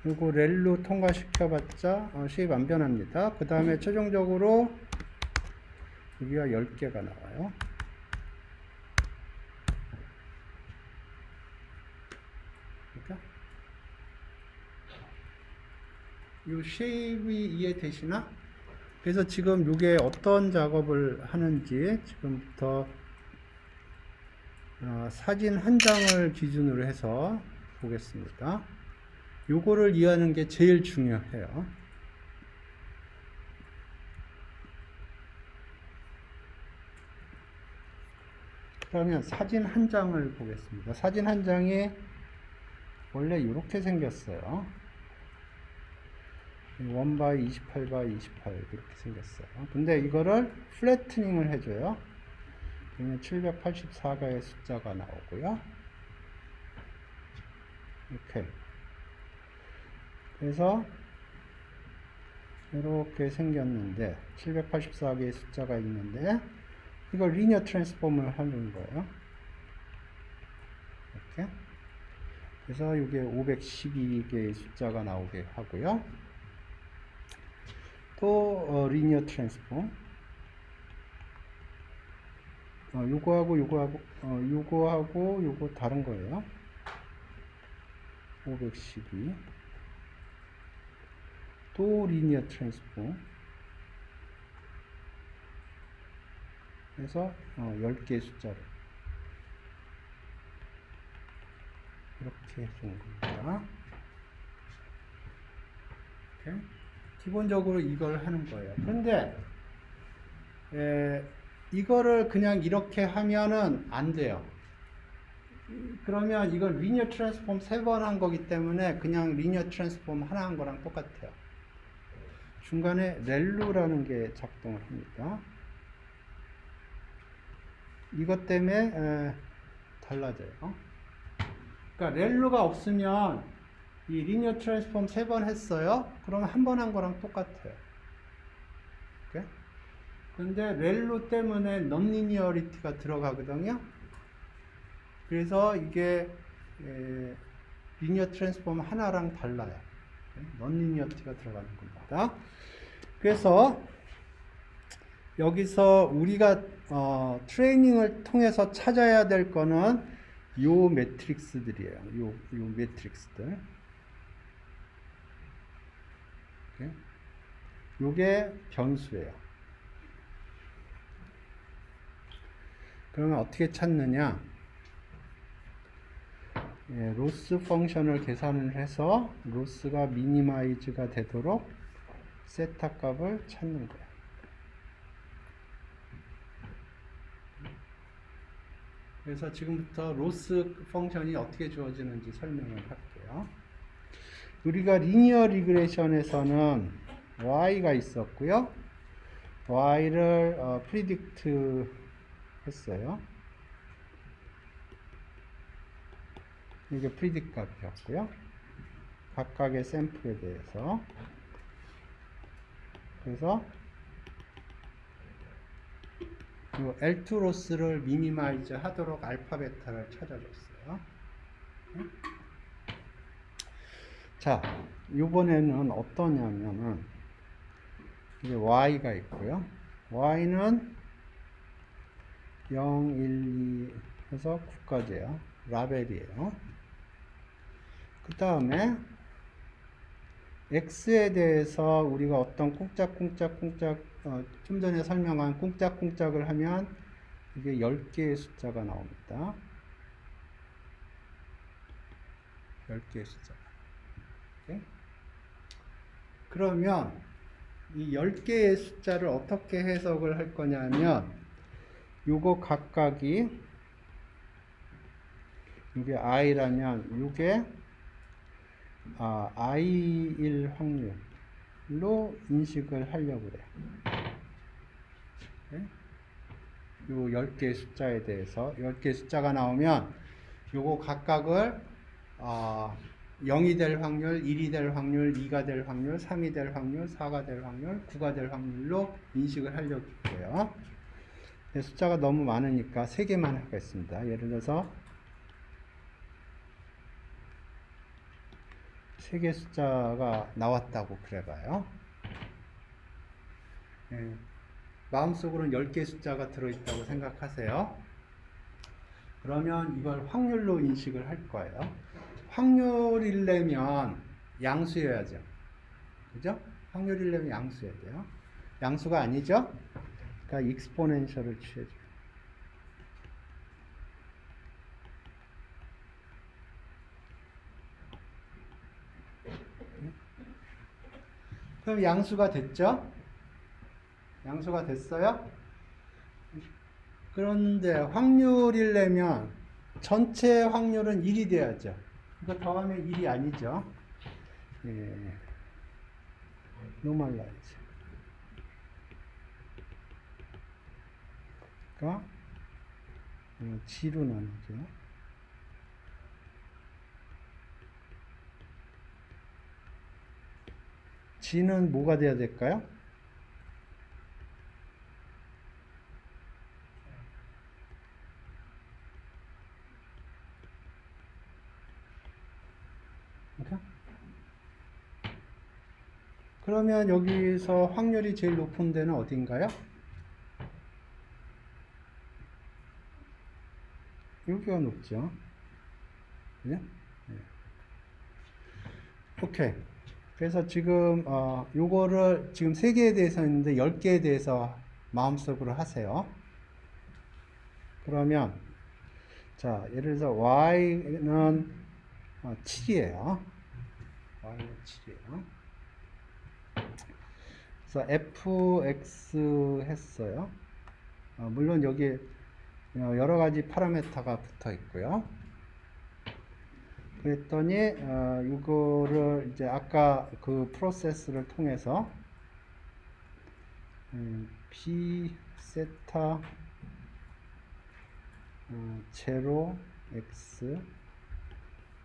요거 렐루 통과시켜봤자 쉐입 안 변합니다. 그 다음에 최종적으로 여기가 10개가 나와요. 그러니까 요 쉐입이 이해되시나? 그래서 지금 요게 어떤 작업을 하는지 지금부터 사진 한 장을 기준으로 해서 보겠습니다. 요거를 이해하는 게 제일 중요해요. 그러면 사진 한 장을 보겠습니다. 사진 한 장이 원래 이렇게 생겼어요. 1by 28by 28 이렇게 생겼어요. 근데 이거를 플래트닝을 해줘요. 그러면 784개의 숫자가 나오고요. 이렇게. 그래서 이렇게 생겼는데 784개의 숫자가 있는데 이걸 리니어 트랜스폼을 하는 거예요. 이렇게. 그래서 이게 512개의 숫자가 나오게 하고요. 또 리니어 트랜스폼. 요거하고 요거 다른 거예요. 512. 또 리니어 트랜스폼. 그래서 10개의 숫자를 이렇게 해주는 겁니다. 이렇게. 기본적으로 이걸 하는 거예요. 그런데 이거를 그냥 이렇게 하면은 안 돼요. 그러면 이건 리니어 트랜스폼 3번 한 거기 때문에 그냥 리니어 트랜스폼 하나 한 거랑 똑같아요. 중간에 렐루라는 게 작동을 합니다. 이것 때문에 달라져요. 그러니까 렐루가 없으면 이 리니어 트랜스폼 3번 했어요. 그러면 한 번 한 거랑 똑같아요. 오케이? 근데 렐루 때문에 non-linearity가 들어가거든요. 그래서 이게 리니어 트랜스폼 하나랑 달라요. non-linearity가 들어가는 겁니다. 그래서 여기서 우리가 트레이닝을 통해서 찾아야 될 거는 요 매트릭스들이에요. 요 매트릭스들. 오케이? 요게 변수예요. 그러면 어떻게 찾느냐? 로스 펑션을 계산을 해서 로스가 미니마이즈가 되도록 세타 값을 찾는 거예요. 그래서 지금부터 로스 펑션이 어떻게 주어지는지 설명을 할게요. 우리가 리니어 리그레션에서는 y가 있었고요. y를 프리딕트 했어요. 이게 프리딕 값이었고요. 각각의 샘플에 대해서. 그래서 L2 로스를 미니마이즈 하도록 알파 베타를 찾아줬어요. 자, 이번에는 어떠냐면은 이게 y가 있고요. y는 0, 1, 2 해서 9까지예요. 라벨이에요. 그 다음에 x에 대해서 우리가 어떤 꿍짝꿍짝 좀 전에 설명한 꿍짝꿍짝을 하면 이게 10개의 숫자가 나옵니다. 10개의 숫자. 오케이? 그러면 이 10개의 숫자를 어떻게 해석을 할 거냐면 요거 각각이 이게 i라면 이게 i일 확률로 인식을 하려고 그래. 요 10개의 숫자에 대해서 10개의 숫자가 나오면 요거 각각을 0이 될 확률, 1이 될 확률, 2가 될 확률, 3이 될 확률, 4가 될 확률, 9가 될 확률로 인식을 하려고 해요. 숫자가 너무 많으니까 3개만 하겠습니다. 예를 들어서 3개 숫자가 나왔다고 그래봐요. 예, 마음속으로는 10개 숫자가 들어있다고 생각하세요. 그러면 이걸 확률로 인식을 할 거예요. 확률이려면 양수여야죠. 그죠? 확률이려면 양수여야 돼요. 양수가 아니죠? 그러니까 익스포넨셜을 취해줘요. 그럼 양수가 됐죠? 양수가 됐어요? 그런데 확률이려면 전체 확률은 1이 돼야죠. 이거 더하면 1이 아니죠. 예. 노멀라이즈. 그러니까 G로 나누죠. G는 뭐가 돼야 될까요? 그러면 여기서 확률이 제일 높은 데는 어딘가요? 여기가 높죠. 네? 네. 오케이. 그래서 지금 요거를 지금 3개에 대해서 했는데 10개에 대해서 마음속으로 하세요. 그러면 자, 예를 들어서 y는 7이에요. y는 7이에요. 그래서 fx 했어요. 물론 여기 여러 가지 파라미터가 붙어 있고요. 그랬더니 이거를 이제 아까 그 프로세스를 통해서 p 세타 0 x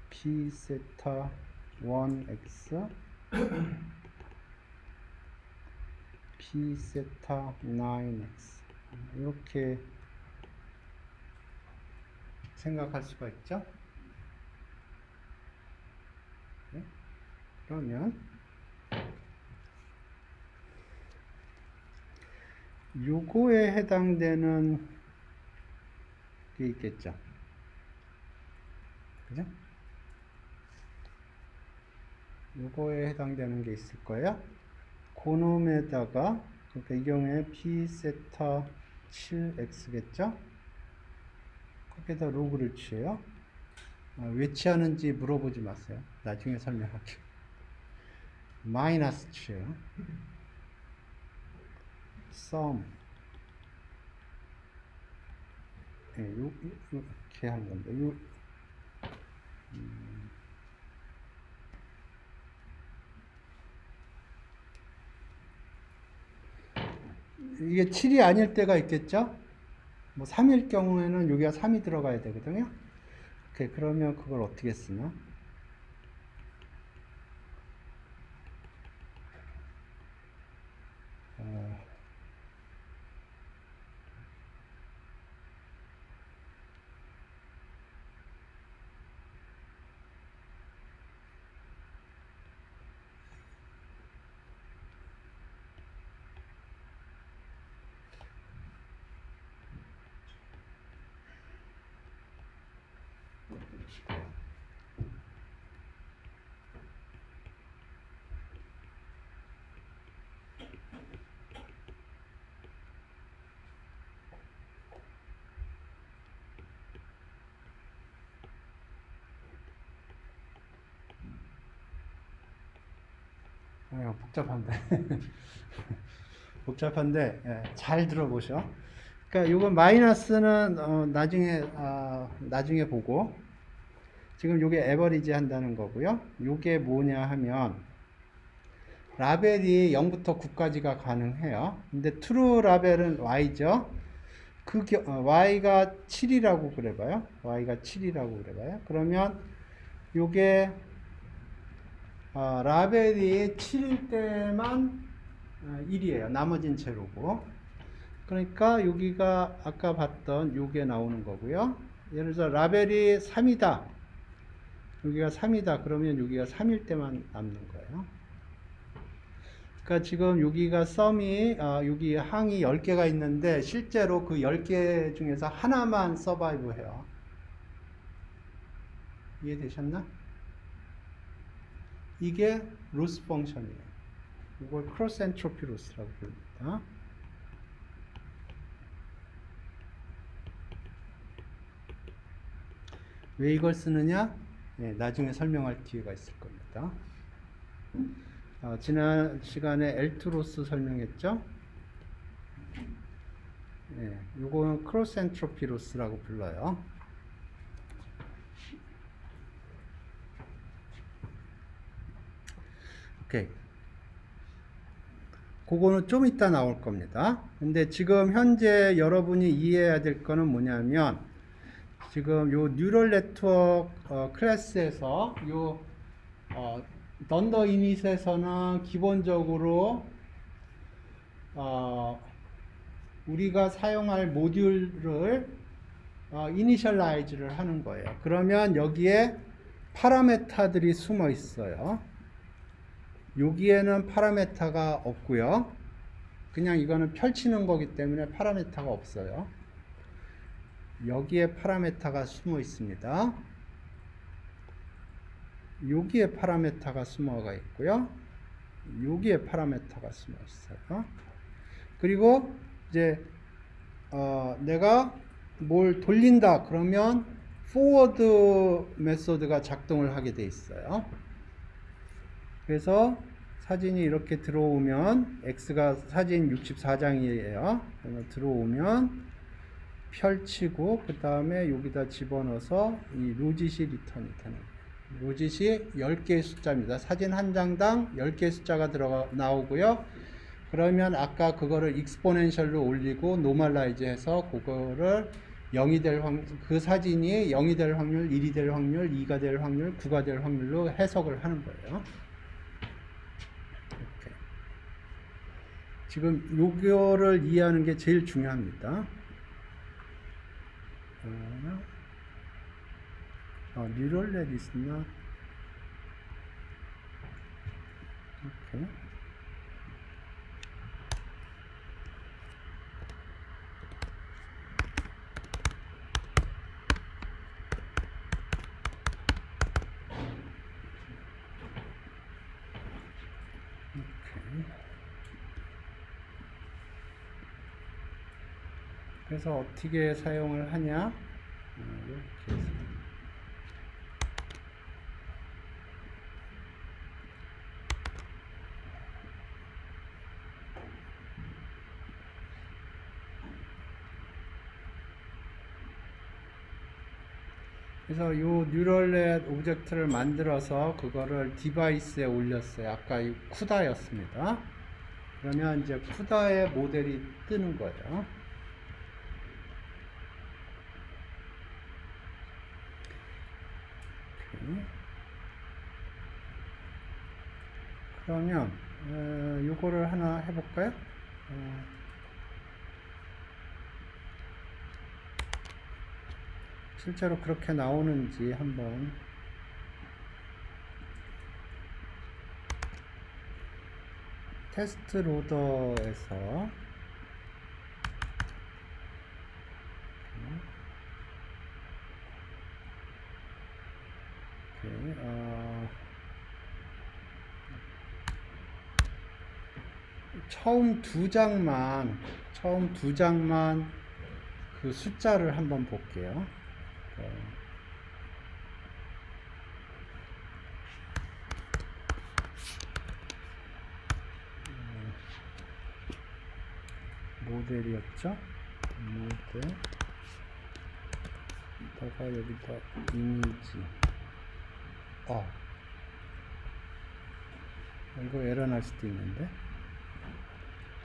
p 세타 1 x p 세타 9x 이렇게 생각할 수가 있죠. 네? 그러면 요거에 해당되는 게 있겠죠. 그죠? 요거에 해당되는 게 있을 거예요. 그놈에다가 그러니까 이 경우에 p 세타 7x겠죠? 거기다 로그를 취해요. 왜 취하는지 물어보지 마세요. 나중에 설명할게요. 마이너스 취해요. sum. 네, 이렇게 한 건데, 이게 7이 아닐 때가 있겠죠? 뭐 3일 경우에는 여기가 3이 들어가야 되거든요. 오케이, 그러면 그걸 어떻게 쓰나? 복잡한데 복잡한데 잘 들어보셔. 그러니까 요거 마이너스는 나중에 보고, 지금 요게 에버리지 한다는 거고요. 요게 뭐냐 하면 라벨이 0부터 9까지가 가능해요. 근데 true 라벨은 y죠. y가 7이라고 그래봐요. y가 7이라고 그래봐요. 그러면 요게 라벨이 7일 때만 1이에요. 나머진 제로고. 그러니까 여기가 아까 봤던 요게 나오는 거고요. 예를 들어서 라벨이 3이다. 여기가 3이다. 그러면 여기가 3일 때만 남는 거예요. 그러니까 지금 여기가 여기 항이 10개가 있는데 실제로 그 10개 중에서 하나만 서바이브 해요. 이해되셨나? 이게 로스 펑션이에요. 이걸 크로스 엔트로피 로스라고 부릅니다. 왜 이걸 쓰느냐? 나중에 설명할 기회가 있을 겁니다. 지난 시간에 L2 로스 설명했죠? 이거는 크로스 엔트로피 로스라고 불러요. 오케이. 그거는 좀 이따 나올 겁니다. 근데 지금 현재 여러분이 이해해야 될 거는 뭐냐면, 지금 요 뉴럴 네트워크 클래스에서 요 던더 이닛에서는 기본적으로 우리가 사용할 모듈을 이니셜라이즈를 하는 거예요. 그러면 여기에 파라메타들이 숨어 있어요. 여기에는 파라메타가 없고요. 그냥 이거는 펼치는 거기 때문에 파라메타가 없어요. 여기에 파라메타가 숨어 있습니다. 여기에 파라메타가 숨어가 있고요. 여기에 파라메타가 숨어 있어요. 그리고 이제 내가 뭘 돌린다 그러면 포워드 메소드가 작동을 하게 돼 있어요. 그래서 사진이 이렇게 들어오면, X가 사진 64장이에요. 들어오면 펼치고 그 다음에 여기다 집어넣어서 이 로짓이 리턴이 되는 거예요. 로짓이 10개의 숫자입니다. 사진 한 장당 10개의 숫자가 나오고요. 그러면 아까 그거를 익스포넨셜로 올리고 노멀라이즈 해서 그거를 0이 될 그 사진이 0이 될 확률, 1이 될 확률, 2가 될 확률, 9가 될 확률로 해석을 하는 거예요. 이렇게. 지금 요거를 이해하는 게 제일 중요합니다. neural net is not okay. 그래서 어떻게 사용을 하냐? 이렇게 해서. 그래서 요 뉴럴넷 오브젝트를 만들어서 그거를 디바이스에 올렸어요. 아까 이 쿠다였습니다. 그러면 이제 쿠다의 모델이 뜨는 거예요. 그러면 요거를 하나 해볼까요? 실제로 그렇게 나오는지 한번 테스트 로더에서 오케이. 처음 두 장만 그 숫자를 한번 볼게요. 모델이었죠? 모델. 다가 여기다 이미지. 이거 에러 날 수도 있는데.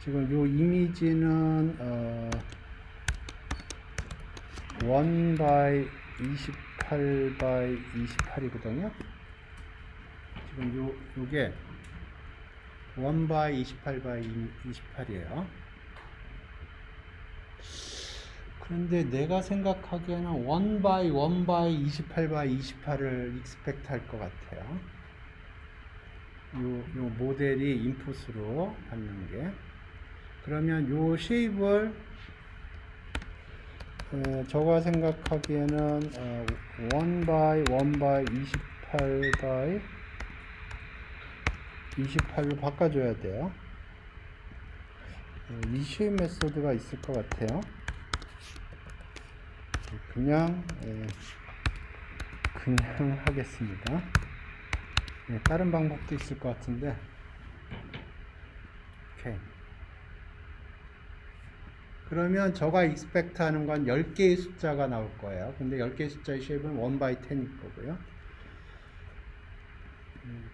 지금 요 이미지는 1 by 28 by 28이거든요. 지금 요게 1 by 28 by 28이에요. 그런데 내가 생각하기에는 1 by 1 by 28 by 28을 익스펙트 할 것 같아요. 요 모델이 인풋으로 받는 게. 그러면 요 쉐입을 저가 생각하기에는 1 by 1 by 28 by 28로 바꿔줘야 돼요. 이 쉐입 메소드가 있을 것 같아요. 그냥 하겠습니다. 다른 방법도 있을 것 같은데. 오케이. 그러면 저가 익스펙트 하는 건 10개의 숫자가 나올 거예요. 근데 10개의 숫자의 쉐입은 1 by 10일 거고요. 오케이.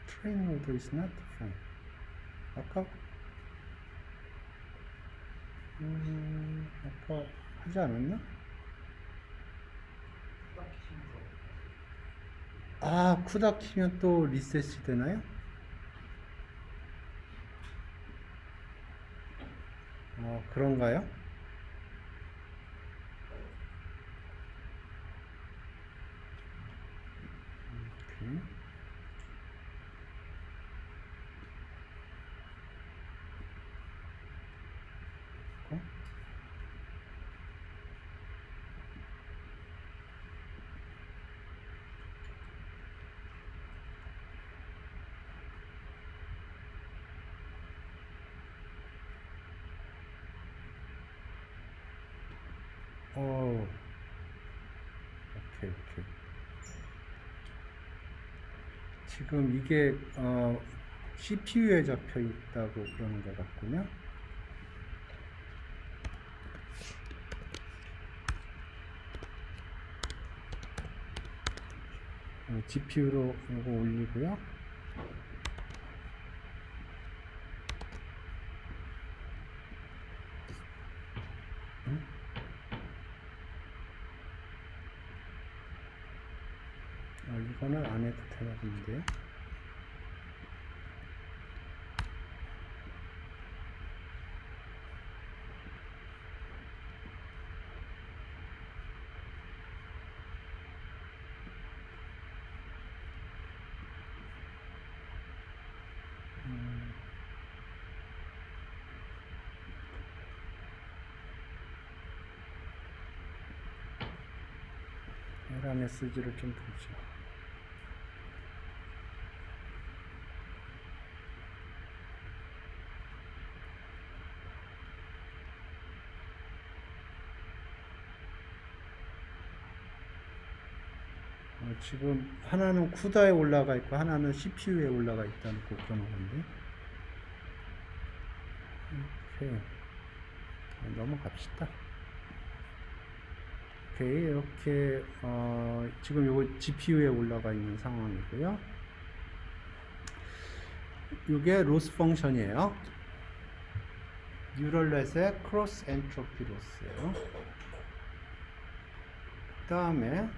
train mode is not defined. 아까 하지 않았나? 쿠다 키면 또 리셋이 되나요? 그런가요? 오케이. 오케이. 지금 이게 CPU에 잡혀 있다고 그러는 것 같군요. GPU로 이거 올리고요. 이거는 안 해도 되나 본데요. 에러 메시지를 좀 보죠. 지금 하나는 쿠다에 올라가 있고 하나는 CPU에 올라가 있다는 그런 건데. 오케이. 넘어갑시다. 오케이. 이렇게 지금 요거 GPU에 올라가 있는 상황이고요. 이게 로스 펑션이에요. 뉴럴넷의 크로스 엔트로피 로스예요. 그 다음에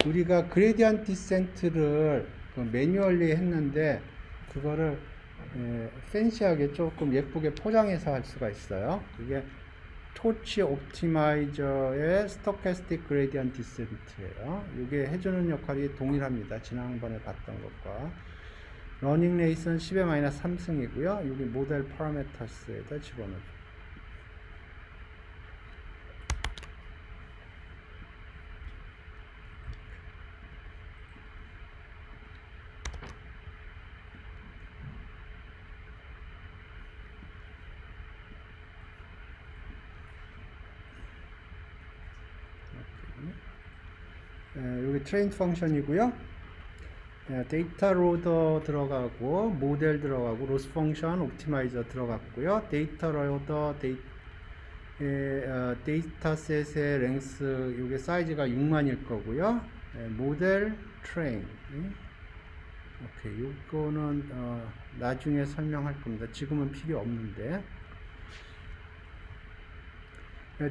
우리가 그레디언트 디센트를 매뉴얼리 했는데 그거를 팬시하게 조금 예쁘게 포장해서 할 수가 있어요. 그게 토치 옵티마이저의 스토캐스틱 그레디언트 디센트예요. 이게 해주는 역할이 동일합니다. 지난번에 봤던 것과. 러닝 레이스는 10의 마이너스 3승이고요. 여기 모델 파라메터스에다 집어넣어줘. 여기 트레인 펑션이고요. 데이터 로더 들어가고 모델 들어가고 로스 펑션 옵티마이저 들어갔고요. 데이터 로더 데이터셋의 랭스 이게 사이즈가 6만일 거고요. 모델 트레인 오케이 요거는 나중에 설명할 겁니다. 지금은 필요 없는데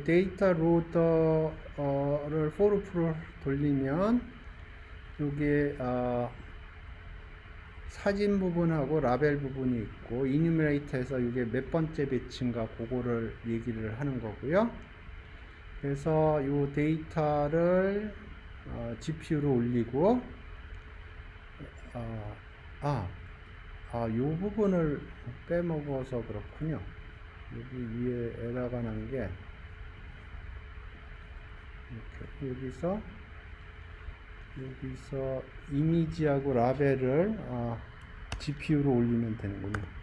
데이터 로더를 for loop로 돌리면 여기에 사진 부분하고 라벨 부분이 있고 이뉴메레이터에서 이게 몇 번째 배치인가 그거를 얘기를 하는 거고요. 그래서 이 데이터를 GPU로 올리고 이 부분을 빼먹어서 그렇군요. 여기 위에 에러가 난 게 여기서 이미지하고 라벨을 GPU로 올리면 되는군요.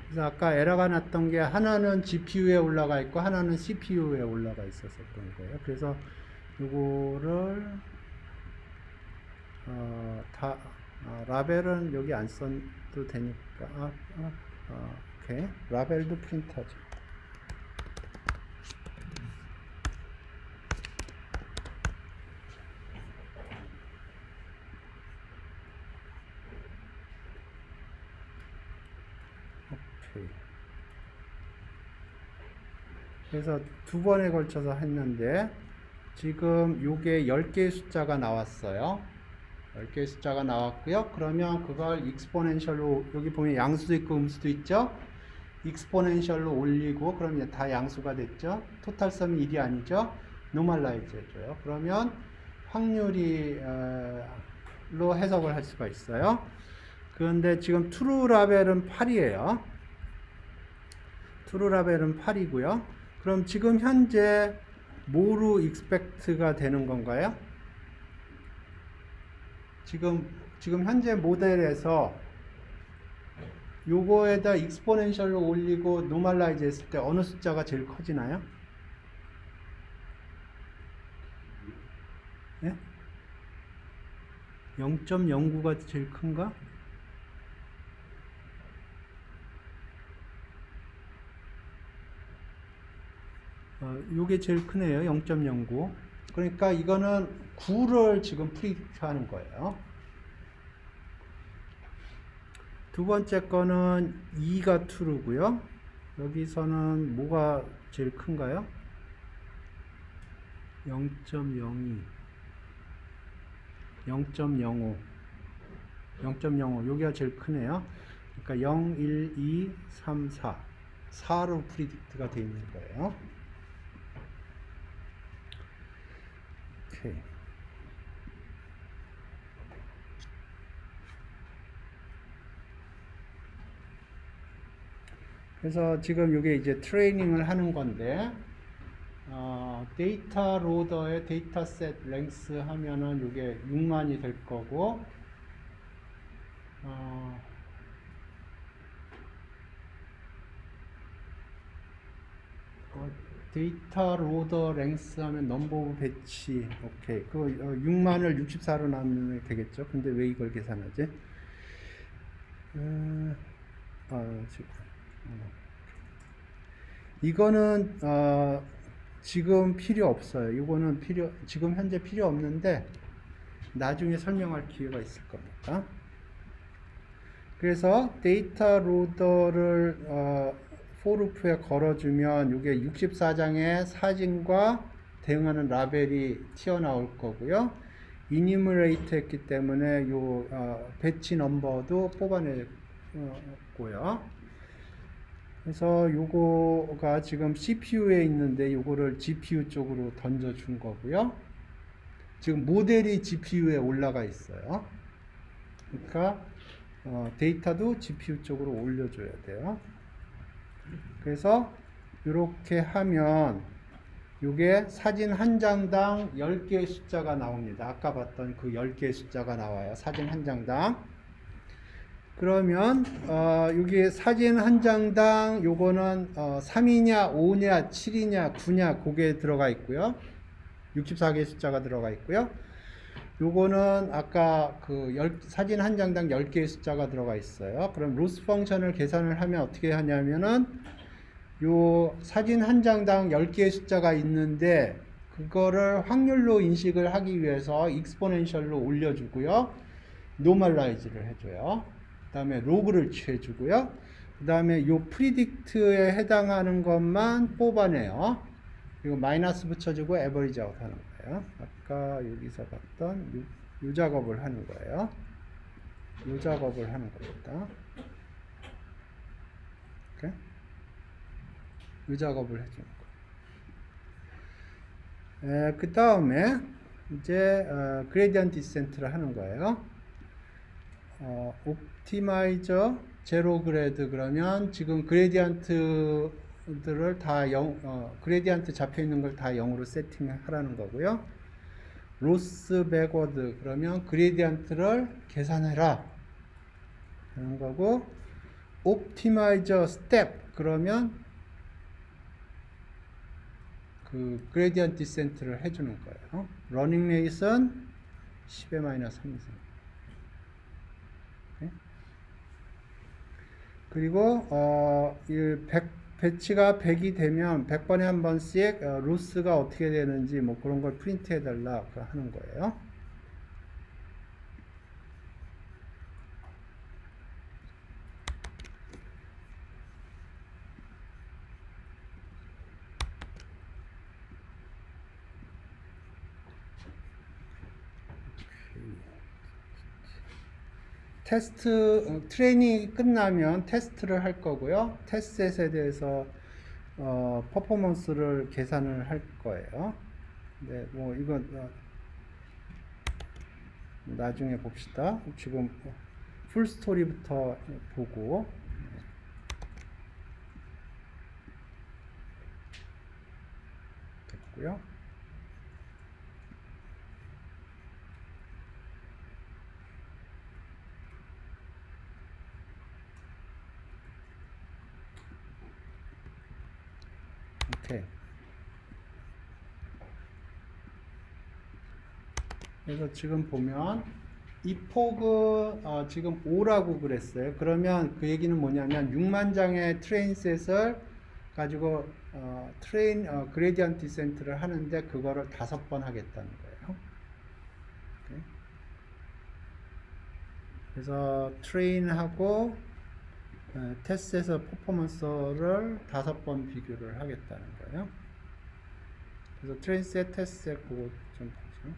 그래서 아까 에러가 났던 게 하나는 GPU에 올라가 있고 하나는 CPU에 올라가 있었던 거예요. 그래서 이거를 라벨은 여기 안 써도 되니까 오케이 라벨도 프린트하죠. 그래서 두 번에 걸쳐서 했는데 지금 요게 10개의 숫자가 나왔어요. 10개의 숫자가 나왔고요. 그러면 그걸 익스포넨셜로 여기 보면 양수도 있고 음수도 있죠. 익스포넨셜로 올리고 그러면 다 양수가 됐죠. 토탈섬이 1이 아니죠. 노멀라이즈 해줘요. 그러면 확률이 로 해석을 할 수가 있어요. 그런데 지금 트루 라벨은 8이에요. 트루 라벨은 8이고요. 그럼 지금 현재 뭐로 익스펙트가 되는 건가요? 지금 현재 모델에서 요거에다 익스포넨셜로 올리고 노멀라이즈 했을 때 어느 숫자가 제일 커지나요? 예? 0.09가 제일 큰가? 요게 제일 크네요. 0.09. 그러니까 이거는 9를 지금 프리딕트 하는 거예요. 두 번째 거는 2가 true고요. 여기서는 뭐가 제일 큰가요? 0.02, 0.05, 0.05 여기가 제일 크네요. 그러니까 0, 1, 2, 3, 4 4로 프리딕트가 되어 있는 거예요. 오케이. 그래서 지금 이게 이제 트레이닝을 하는 건데 데이터 로더의 데이터셋 랭스 하면은 이게 6만이 될 거고 데이터 로더 랭스 하면 넘버 오브 배치 오케이 그 6만을 64로 나누면 되겠죠. 근데 왜 이걸 계산하지? 이거는 지금 필요 없어요. 이거는 지금 현재 필요 없는데 나중에 설명할 기회가 있을 겁니다. 그래서 데이터 로더를 for loop에 걸어주면 이게 64장의 사진과 대응하는 라벨이 튀어나올 거고요. 이니머레이트 했기 때문에 요 배치 넘버도 뽑아냈고요. 그래서 요거가 지금 CPU에 있는데 요거를 GPU 쪽으로 던져준 거고요. 지금 모델이 GPU에 올라가 있어요. 그러니까 데이터도 GPU 쪽으로 올려줘야 돼요. 그래서 이렇게 하면 이게 사진 한 장당 10개의 숫자가 나옵니다. 아까 봤던 그 10개의 숫자가 나와요. 사진 한 장당. 그러면 여기 사진 한 장당 요거는 3이냐 5냐 7이냐 9냐 그게 들어가 있고요. 64개의 숫자가 들어가 있고요. 요거는 아까 그 사진 한 장당 10개의 숫자가 들어가 있어요. 그럼 로스 펑션을 계산을 하면 어떻게 하냐면은 요 사진 한 장당 10개의 숫자가 있는데 그거를 확률로 인식을 하기 위해서 익스포넨셜로 올려주고요. 노멀라이즈를 해줘요. 그 다음에 로그를 취해주고요. 그 다음에 요 프리딕트에 해당하는 것만 뽑아내요. 이거 마이너스 붙여주고 에버리지 아웃 하는 거예요. 아까 여기서 봤던 요 작업을 하는 거예요. 요 작업을 하는 겁니다. 오케이? 요 작업을 해주는 거예요. 그 다음에 이제 그레디언트 디센트를 하는 거예요. 옵티마이저 제로 그레드 그러면 지금 그레디언트들을 다 그레디언트 잡혀 있는 걸 다 0으로 세팅하라는 거고요. 로스 백워드 그러면 그레디언트를 계산해라 하는 거고, 옵티마이저 스텝 그러면 그 그레디언트 디센트를 해주는 거예요. 러닝 레이스는 10의 마이너스 3승. 그리고 배치가 100이 되면 100번에 한 번씩 로스가 어떻게 되는지 뭐 그런 걸 프린트 해달라 하는 거예요. 테스트 트레이닝이 끝나면 테스트를 할 거고요. 테스트셋에 대해서 퍼포먼스를 계산을 할 거예요. 네, 뭐 이건 나중에 봅시다. 지금 풀 스토리부터 보고 됐고요. 오케이. 그래서 지금 보면 이 폭은 지금 5라고 그랬어요. 그러면 그 얘기는 뭐냐면 6만 장의 트레인셋을 가지고 그레디언트 디센트를 하는데 그거를 5번 하겠다는 거예요. 오케이. 그래서 트레인하고 테스트에서 퍼포먼스를 5번 비교를 하겠다는 거예요. 그래서 트레인셋, 테스트셋 그거 좀 보죠.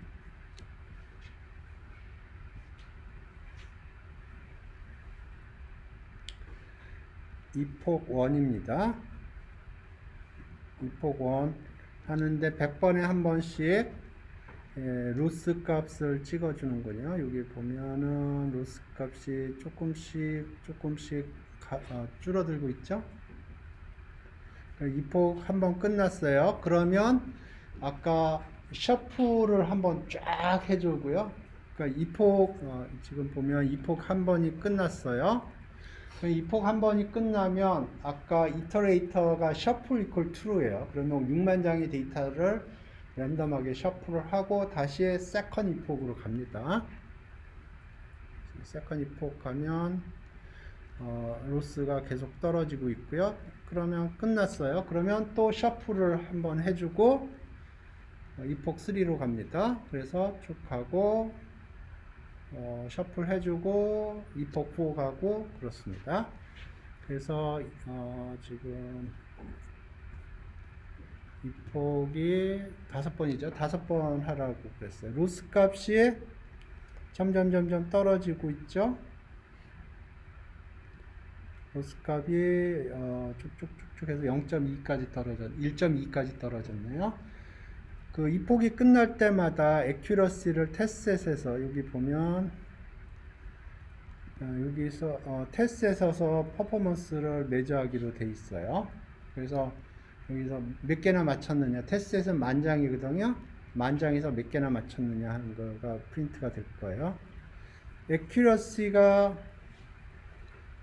이폭 1입니다. 이폭 1 하는데 100번에 한 번씩 로스 값을 찍어주는군요. 여기 보면은 로스 값이 조금씩 줄어들고 있죠. 이폭 한번 끝났어요. 그러면 아까 셔플을 한번 쫙 해주고요. 그러니까 이폭 지금 보면 이폭 한 번이 끝났어요. 이폭 한 번이 끝나면 아까 이터레이터가 셔플 이퀄 true예요. 그러면 6만 장의 데이터를 랜덤하게 셔플을 하고 다시 세컨 이폭으로 갑니다. 세컨 이폭 가면 로스가 계속 떨어지고 있고요. 그러면 끝났어요. 그러면 또 셔플을 한번 해주고 이폭 3로 갑니다. 그래서 쭉 가고 셔플 해주고 이폭 4 가고 그렇습니다. 그래서 지금 이폭이 5번이죠. 5번 하라고 그랬어요. 로스 값이 점점 떨어지고 있죠. 로스 값이 쭉쭉쭉쭉 해서 0.2까지 1.2까지 떨어졌네요. 그 이폭이 끝날 때마다 액큐러시를 테스트셋에서 여기 보면 여기서 테스트셋에서 퍼포먼스를 매저하기로 돼 있어요. 그래서 여기서 몇 개나 맞췄느냐, 테스트셋은 만장이거든요. 만장에서 몇 개나 맞췄느냐 하는 거가 프린트가 될 거예요. 액큐러시가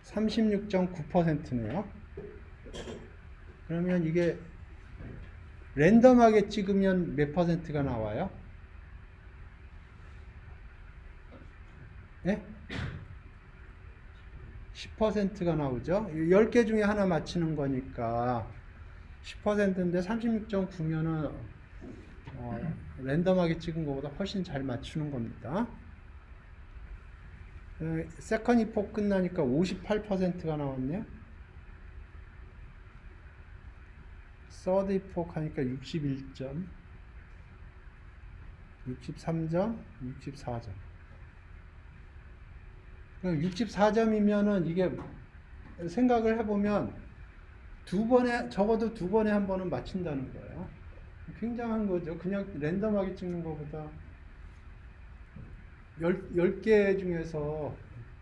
36.9%네요. 그러면 이게 랜덤하게 찍으면 몇 퍼센트가 나와요? 예? 10%가 나오죠? 10개 중에 하나 맞히는 거니까 10%인데 36.9면은 랜덤하게 찍은 것보다 훨씬 잘 맞추는 겁니다. 세컨 이폭 끝나니까 58%가 나왔네요. 서드 이폭 하니까 61점, 63점, 64점. 64점이면은 이게 생각을 해보면 적어도 두 번에 한 번은 맞춘다는 거예요. 굉장한 거죠. 그냥 랜덤하게 찍는 것보다 10개 중에서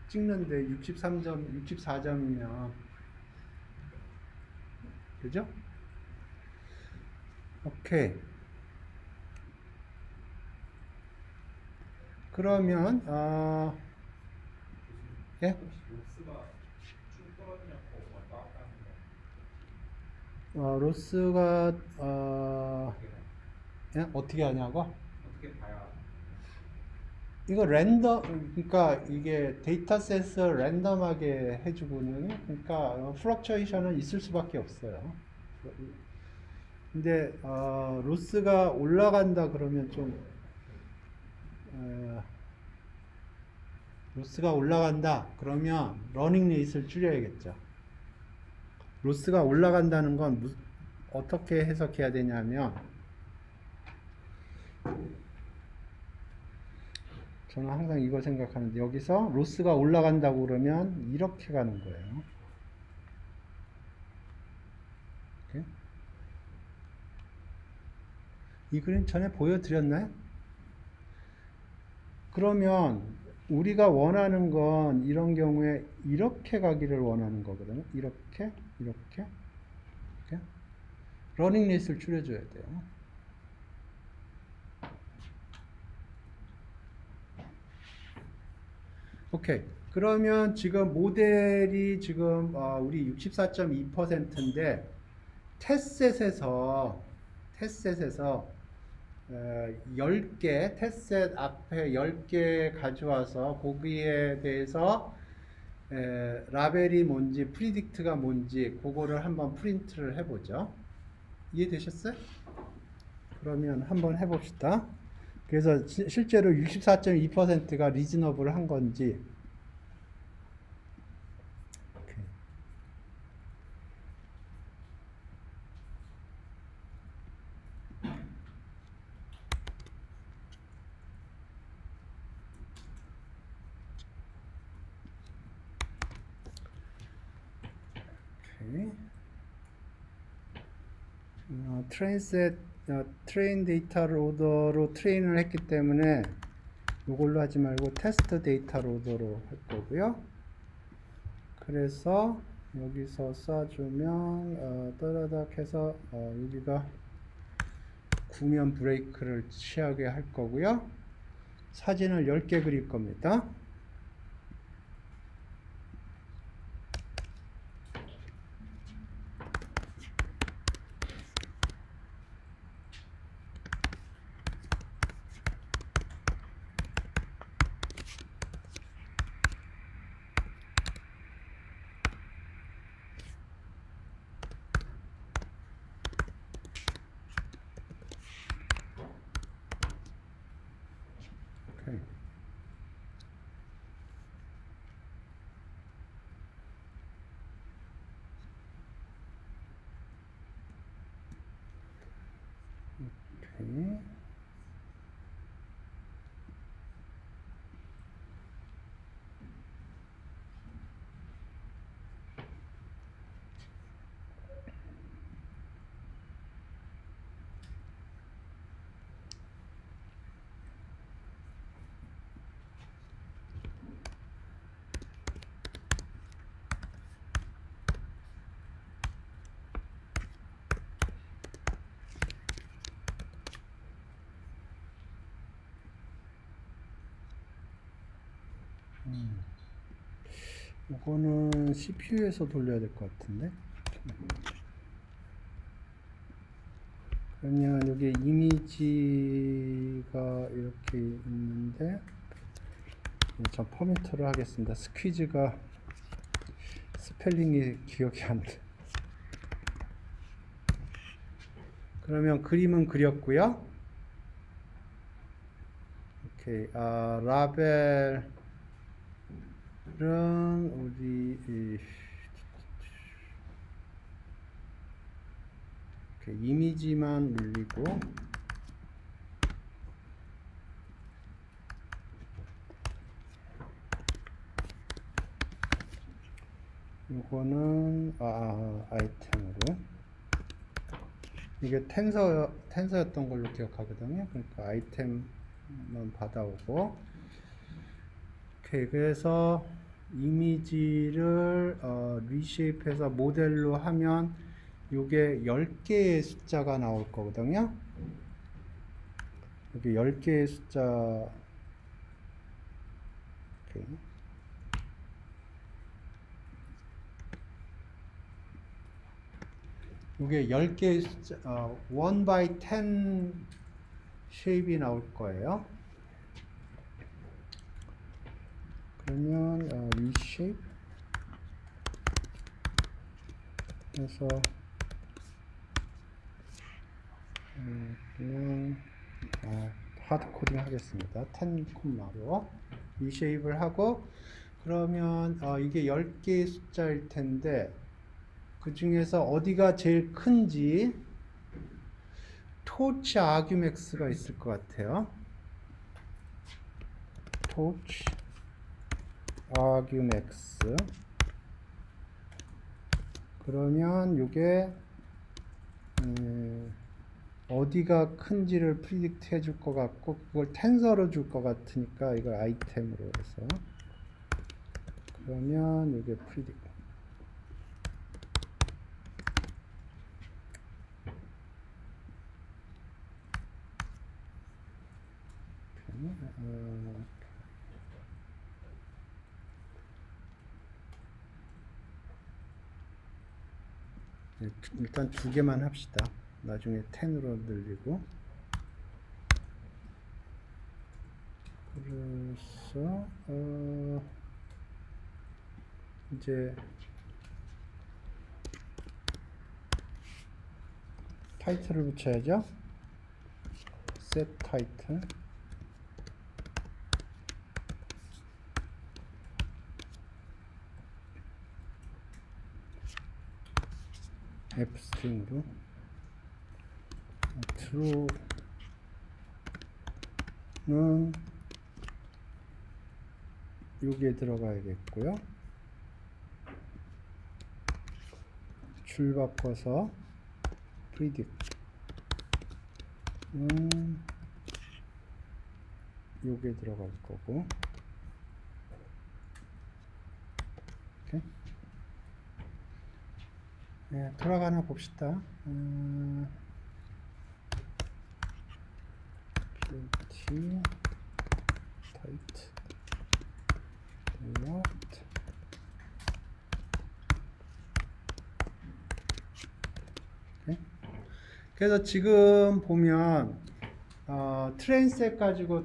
찍는데 63점, 64점이면 그죠? 오케이. 그러면 예?
로스가 쭉 떨어지냐고 왔다 갔다 하는 거
로스가 예? 어떻게 하냐고?
어떻게 봐야
이거 랜덤, 그러니까 이게 데이터셋을 랜덤하게 해주거든요. 그러니까 플럭처에이션은 있을 수밖에 없어요. 근데 로스가 올라간다 그러면 좀 로스가 올라간다 그러면 러닝 레이스를 줄여야겠죠. 로스가 올라간다는 건 어떻게 해석해야 되냐면 저는 항상 이거 생각하는데 여기서 로스가 올라간다고 그러면 이렇게 가는 거예요. 이렇게. 이 그림 전에 보여드렸나요? 그러면 우리가 원하는 건 이런 경우에 이렇게 가기를 원하는 거거든요. 이렇게 이렇게 러닝 레이스를 줄여줘야 돼요. 오케이. 그러면 지금 모델이 지금 우리 64.2%인데 테스트셋에서 10개, 테스트셋 앞에 10개 가져와서 거기에 대해서 라벨이 뭔지, 프리딕트가 뭔지 그거를 한번 프린트를 해보죠. 이해되셨어요? 그러면 한번 해봅시다. 그래서 실제로 64.2%가 리즈너블 한 건지 트레인 데이터 로더로 트레인을 했기 때문에 이걸로 하지 말고 테스트 데이터 로더로 할 거고요. 그래서 여기서 쏴주면 따다닥 해서 여기가 구면 브레이크를 취하게 할 거고요. 사진을 10개 그릴 겁니다. 오케이. 이거는 CPU에서 돌려야 될 것 같은데. 그러면 여기 이미지가 이렇게 있는데, 전 포맷터를 하겠습니다. 스퀴즈가 스펠링이 기억이 안 돼. 그러면 그림은 그렸고요. 오케이. 라벨은 우리 이미지만 눌리고, 요거는 아이템으로, 이게 텐서였던 걸로 기억하거든요. 그러니까 아이템만 받아오고, 오케이. 그래서 이미지를 리쉐입해서 모델로 하면 요게 10개의 숫자가 나올 거거든요. 여기 10개의 숫자. 오케이. 이게 10개의 숫자, 1 by 10 쉐입이 나올 거예요. 그러면 reshape 해서 그냥 하드 코딩 하겠습니다. 10 콤마로 reshape을 하고, 그러면 이게 10개의 숫자일 텐데 그 중에서 어디가 제일 큰지 torch argmax가 있을 것 같아요. torch argmax. 그러면 이게 어디가 큰지를 프리딕트 해줄 것 같고, 그걸 텐서로 줄 것 같으니까 이걸 아이템으로 해서, 그러면 이게 프리딕트. 일단 2개만 합시다. 나중에 10으로 늘리고. 그래서 이제 타이틀을 붙여야죠. set title. f 스트링도 true는 여기에 들어가야겠고요. 줄 바꿔서 predict는 여기에 들어갈 거고. 오케이. 네, 돌아가나 봅시다. pt tight not. 오케이. 그래서 지금 보면 트레인셋 가지고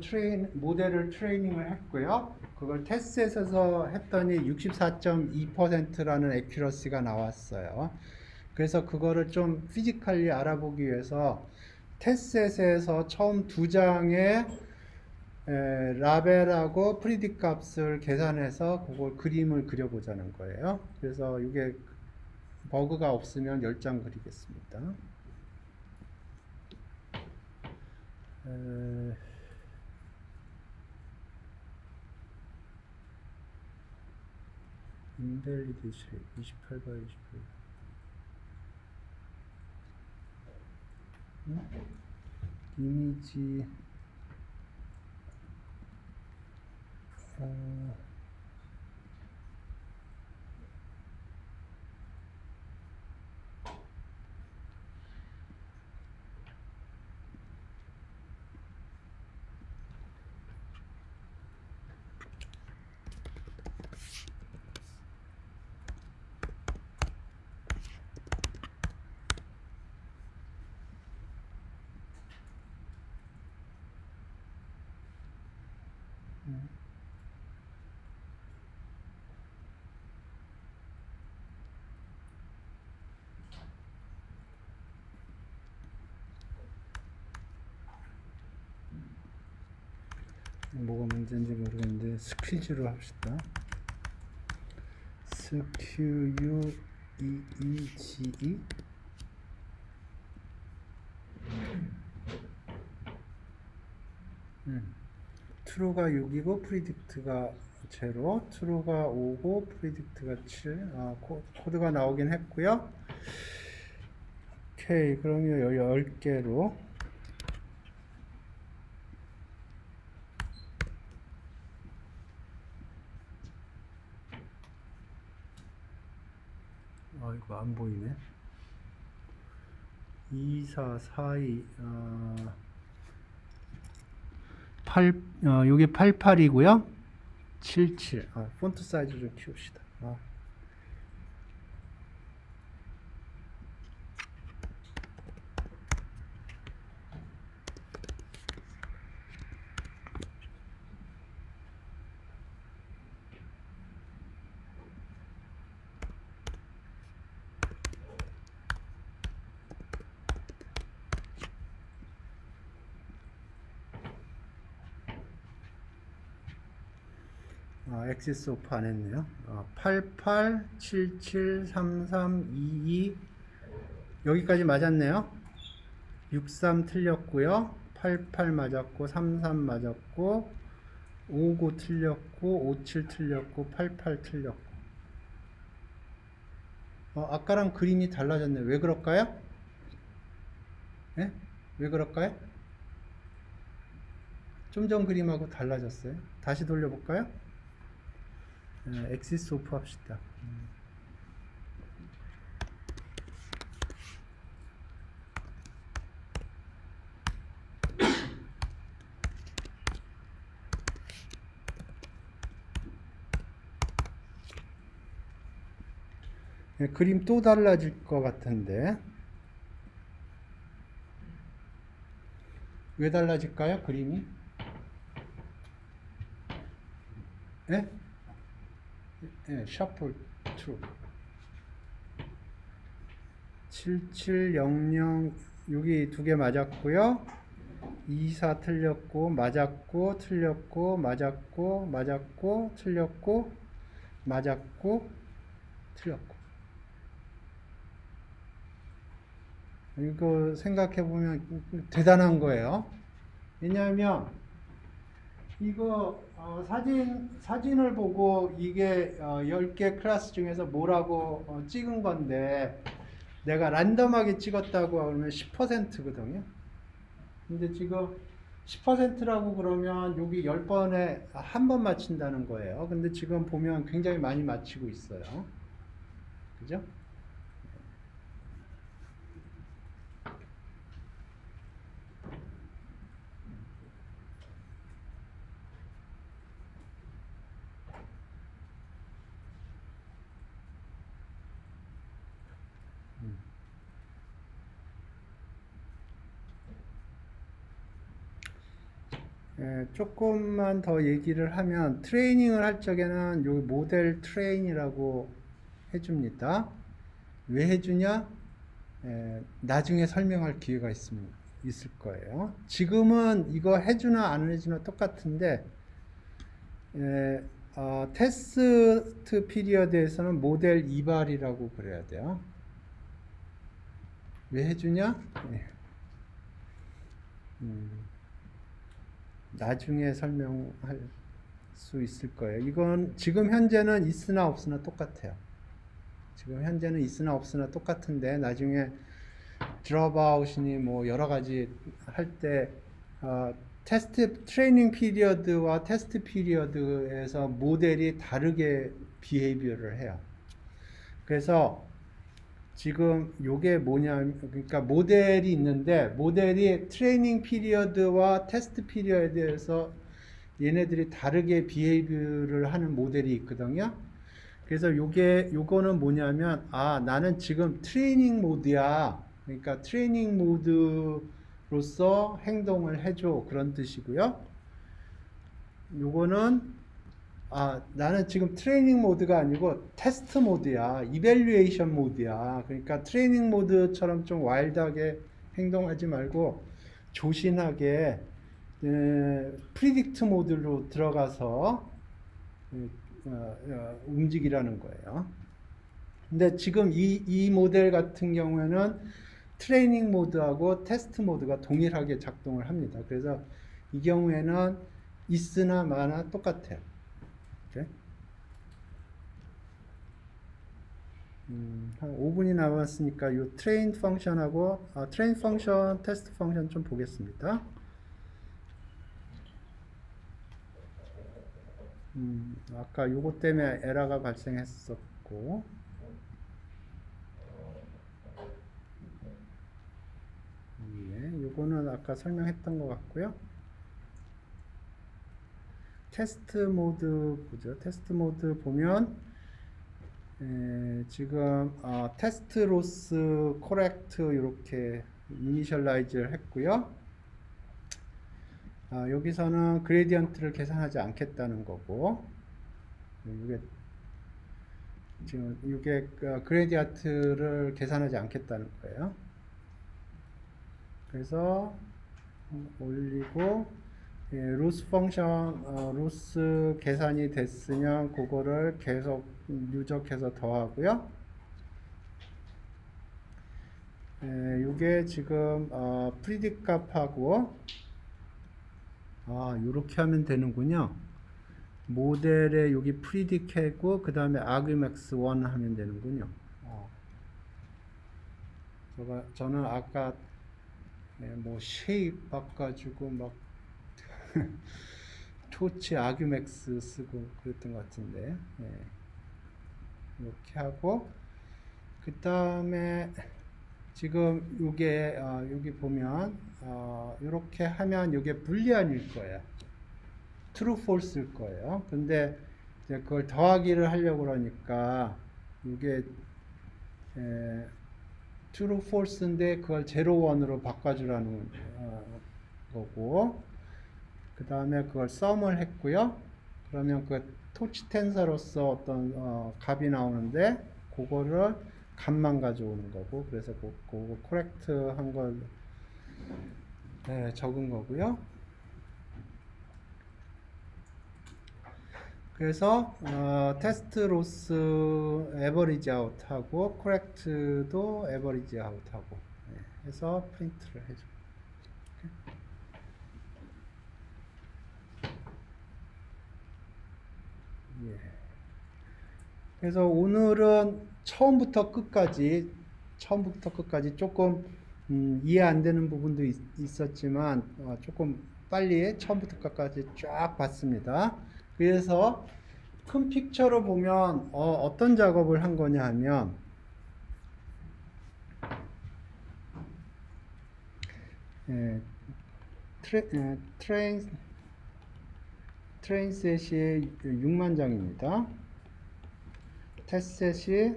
모델을 트레이닝을 했고요. 그걸 테스트셋에서 했더니 64.2%라는 액큐러시가 나왔어요. 그래서 그거를 좀 피지컬리 알아보기 위해서 테스트셋에서 처음 2장의 라벨하고 프리딕 값을 계산해서 그걸 그림을 그려보자는 거예요. 그래서 이게 버그가 없으면 10장 그리겠습니다. 에, 인밸리데이션 28바 28. 이미지 뭐가 문제인지 모르겠는데 스퀴즈로 합시다. SQUEEGE true가 6이고 프리딕트가 0, true가 5고 프리딕트가 7. 코드가 나오긴 했고요. 오케이, 그러면 10개로 이거 안 보이네. 2, 4, 4, 2, 8, 요게 88이고요. 77. 폰트 사이즈 좀 키웁시다. 엑시스 오프 안 했네요. 88, 77, 33, 22 여기까지 맞았네요. 63 틀렸고요. 88 맞았고, 33 맞았고, 59 틀렸고, 57 틀렸고, 88 틀렸고. 아까랑 그림이 달라졌네요. 왜 그럴까요? 네? 왜 그럴까요? 좀 전 그림하고 달라졌어요. 다시 돌려볼까요? 엑시스 오프 합시다. 그림 또 달라질 것 같은데 왜 달라질까요? 그림이? 예? 셔플 트루 7700 여기 두 개 맞았고요. 24 틀렸고 맞았고 틀렸고 맞았고 맞았고 틀렸고 맞았고 틀렸고. 이거 생각해보면 대단한 거예요. 왜냐하면 이거 사진을 보고 이게 10개 클래스 중에서 뭐라고 찍은 건데 내가 랜덤하게 찍었다고 하면 10%거든요. 근데 지금 10%라고 그러면 여기 10번에 한 번 맞춘다는 거예요. 근데 지금 보면 굉장히 많이 맞히고 있어요. 그죠? 조금만 더 얘기를 하면 트레이닝을 할 적에는 요 모델 트레인이라고 해줍니다. 왜 해주냐? 나중에 설명할 기회가 있을 거예요. 지금은 이거 해주나 안 해주나 똑같은데 테스트 피리어드에서는 모델 이발이라고 그래야 돼요. 왜 해주냐? 나중에 설명할 수 있을 거예요. 이건 지금 현재는 있으나 없으나 똑같아요. 지금 현재는 있으나 없으나 똑같은데 나중에 드롭아웃이니 뭐 여러 가지 할 때 테스트 트레이닝 피리어드와 테스트 피리어드에서 모델이 다르게 비헤이비어를 해요. 그래서 지금 요게 뭐냐, 그러니까 모델이 있는데 모델이 트레이닝 피리어드와 테스트 피리어드에서 얘네들이 다르게 비헤이비어를 하는 모델이 있거든요. 그래서 요거는 뭐냐면 나는 지금 트레이닝 모드야. 그러니까 트레이닝 모드로서 행동을 해줘, 그런 뜻이고요. 요거는 나는 지금 트레이닝 모드가 아니고 테스트 모드야, 이밸류에이션 모드야. 그러니까 트레이닝 모드처럼 좀 와일드하게 행동하지 말고 조신하게 프리딕트 모드로 들어가서 움직이라는 거예요. 근데 지금 이 모델 같은 경우에는 트레이닝 모드하고 테스트 모드가 동일하게 작동을 합니다. 그래서 이 경우에는 있으나 마나 똑같아요. 이렇게. 한 5분이 남았으니까 이 트레인 펑션하고 트레인 펑션, 테스트 펑션 좀 보겠습니다. 아까 요거 때문에 에러가 발생했었고, 요거는 아까 설명했던 것 같고요. 테스트 모드 보죠. 테스트 모드 보면 지금 테스트 로스 코렉트 이렇게 이니셜라이즈를 했고요. 여기서는 그레디언트를 계산하지 않겠다는 거고, 이게 그레디언트를 계산하지 않겠다는 거예요. 그래서 올리고 로스 펑션 로스 계산이 됐으면 그거를 계속 누적해서 더하고요. 이게 지금 프리딕 값하고 이렇게 하면 되는군요. 모델에 여기 프리딕하고 그 다음에 아규맥스 1 하면 되는군요. 저는 아까 뭐 쉐입 바꿔주고 막 토치 아규맥스 쓰고 그랬던 것 같은데, 이렇게 하고 그 다음에 지금 요게 여기 보면 이렇게 하면 이게 불리안일 거예요. true false일 거예요. 근데 이제 그걸 더하기를 하려고 그러니까 이게 true false인데 그걸 0, 1으로 바꿔주라는 거고, 그 다음에 그걸 sum을 했고요. 그러면 그 토치 텐서로서 어떤 값이 나오는데 그거를 값만 가져오는 거고, 그래서 그거 코렉트 한 걸 적은 거고요. 그래서 테스트 로스 에버리지 아웃하고 코렉트도 에버리지 아웃하고 해서 프린트를 해줘. 그래서 오늘은 처음부터 끝까지 조금 이해 안 되는 부분도 있었지만 조금 빨리 처음부터 끝까지 쫙 봤습니다. 그래서 큰 픽처로 보면 어떤 작업을 한 거냐 하면 트레인셋이 6만 장입니다. 테스트셋이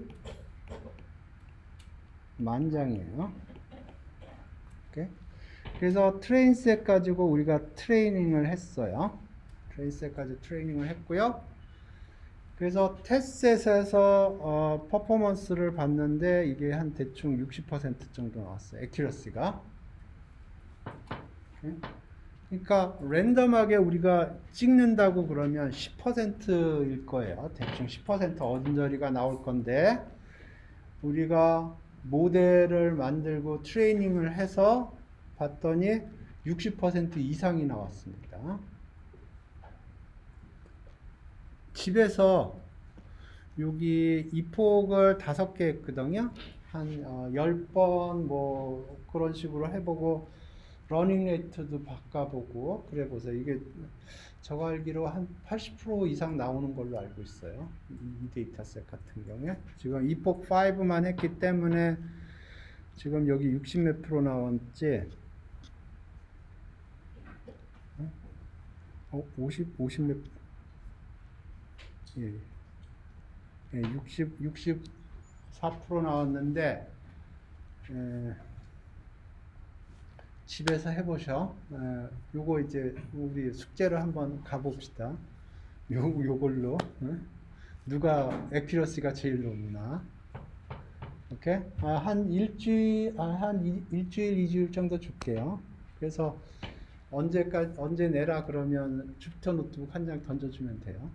10,000장이에요. 오케이? 그래서 트레인셋 가지고 우리가 트레이닝을 했어요. 트레인셋까지 트레이닝을 했고요. 그래서 테스트셋에서 퍼포먼스를 봤는데 이게 한 대충 60% 정도 나왔어요. 액큐러시가. 그러니까 랜덤하게 우리가 찍는다고 그러면 10%일 거예요. 대충 10% 어딘저리가 나올 건데 우리가 모델을 만들고 트레이닝을 해서 봤더니 60% 이상이 나왔습니다. 집에서 여기 이폭을 5개 했거든요. 한 10번 뭐 그런 식으로 해보고 러닝 레이트도 바꿔보고 그래 보세요. 이게 제가 알기로 한 80% 이상 나오는 걸로 알고 있어요. 이 데이터셋 같은 경우에 지금 이폭 5만 했기 때문에 지금 여기 60 몇 프로 나왔지. 50 몇, 예, 예, 64% 나왔는데, 집에서 해보셔. 요거 이제 우리 숙제를 한번 가봅시다. 요걸로 누가 액큐러시가 제일 높나? 오케이? 한 일주일, 2주일 정도 줄게요. 그래서 언제 내라 그러면 주피터 노트북 한 장 던져주면 돼요.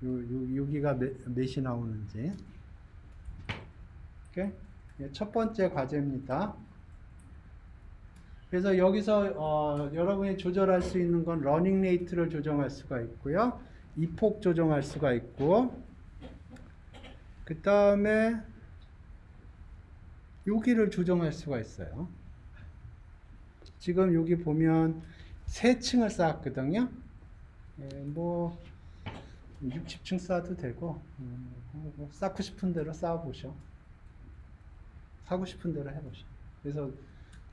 여기가 몇이 나오는지. 오케이? 첫 번째 과제입니다. 그래서 여기서 여러분이 조절할 수 있는 건 러닝 레이트를 조정할 수가 있고요. 이폭 조정할 수가 있고, 그 다음에 여기를 조정할 수가 있어요. 지금 여기 보면 3층을 쌓았거든요. 뭐 60층 쌓아도 되고 뭐 쌓고 싶은 대로 쌓아보셔. 하고 싶은 대로 해보셔. 그래서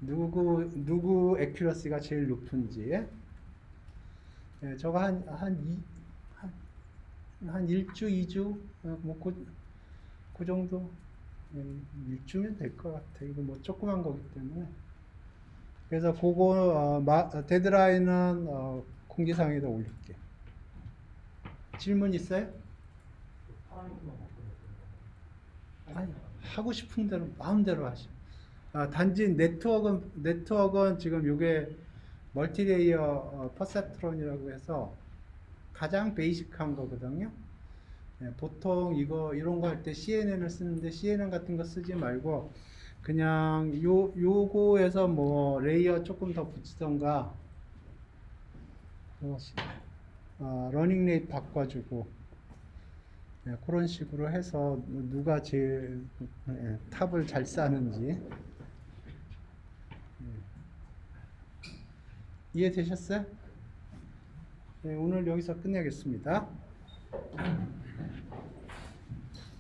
누구 액큐러시가 제일 높은지. 저거 한 1주, 2주 뭐 그 정도 1주면 될 것 같아. 이거 뭐 조그만 거기 때문에. 그래서 그거 데드라인은 공지사항에다 올릴게. 질문 있어요? 아니, 하고 싶은 대로 마음대로 하시. 단지 네트워크는 지금 이게 멀티레이어 퍼셉트론이라고 해서 가장 베이직한 거거든요. 보통 이런 거 할 때 CNN을 쓰는데 CNN 같은 거 쓰지 말고 그냥 요거에서 뭐 레이어 조금 더 붙이던가 러닝 레이트 바꿔주고 그런 식으로 해서 누가 제일 탑을 잘 쌓는지 이해되셨어요? 오늘 여기서 끝내겠습니다.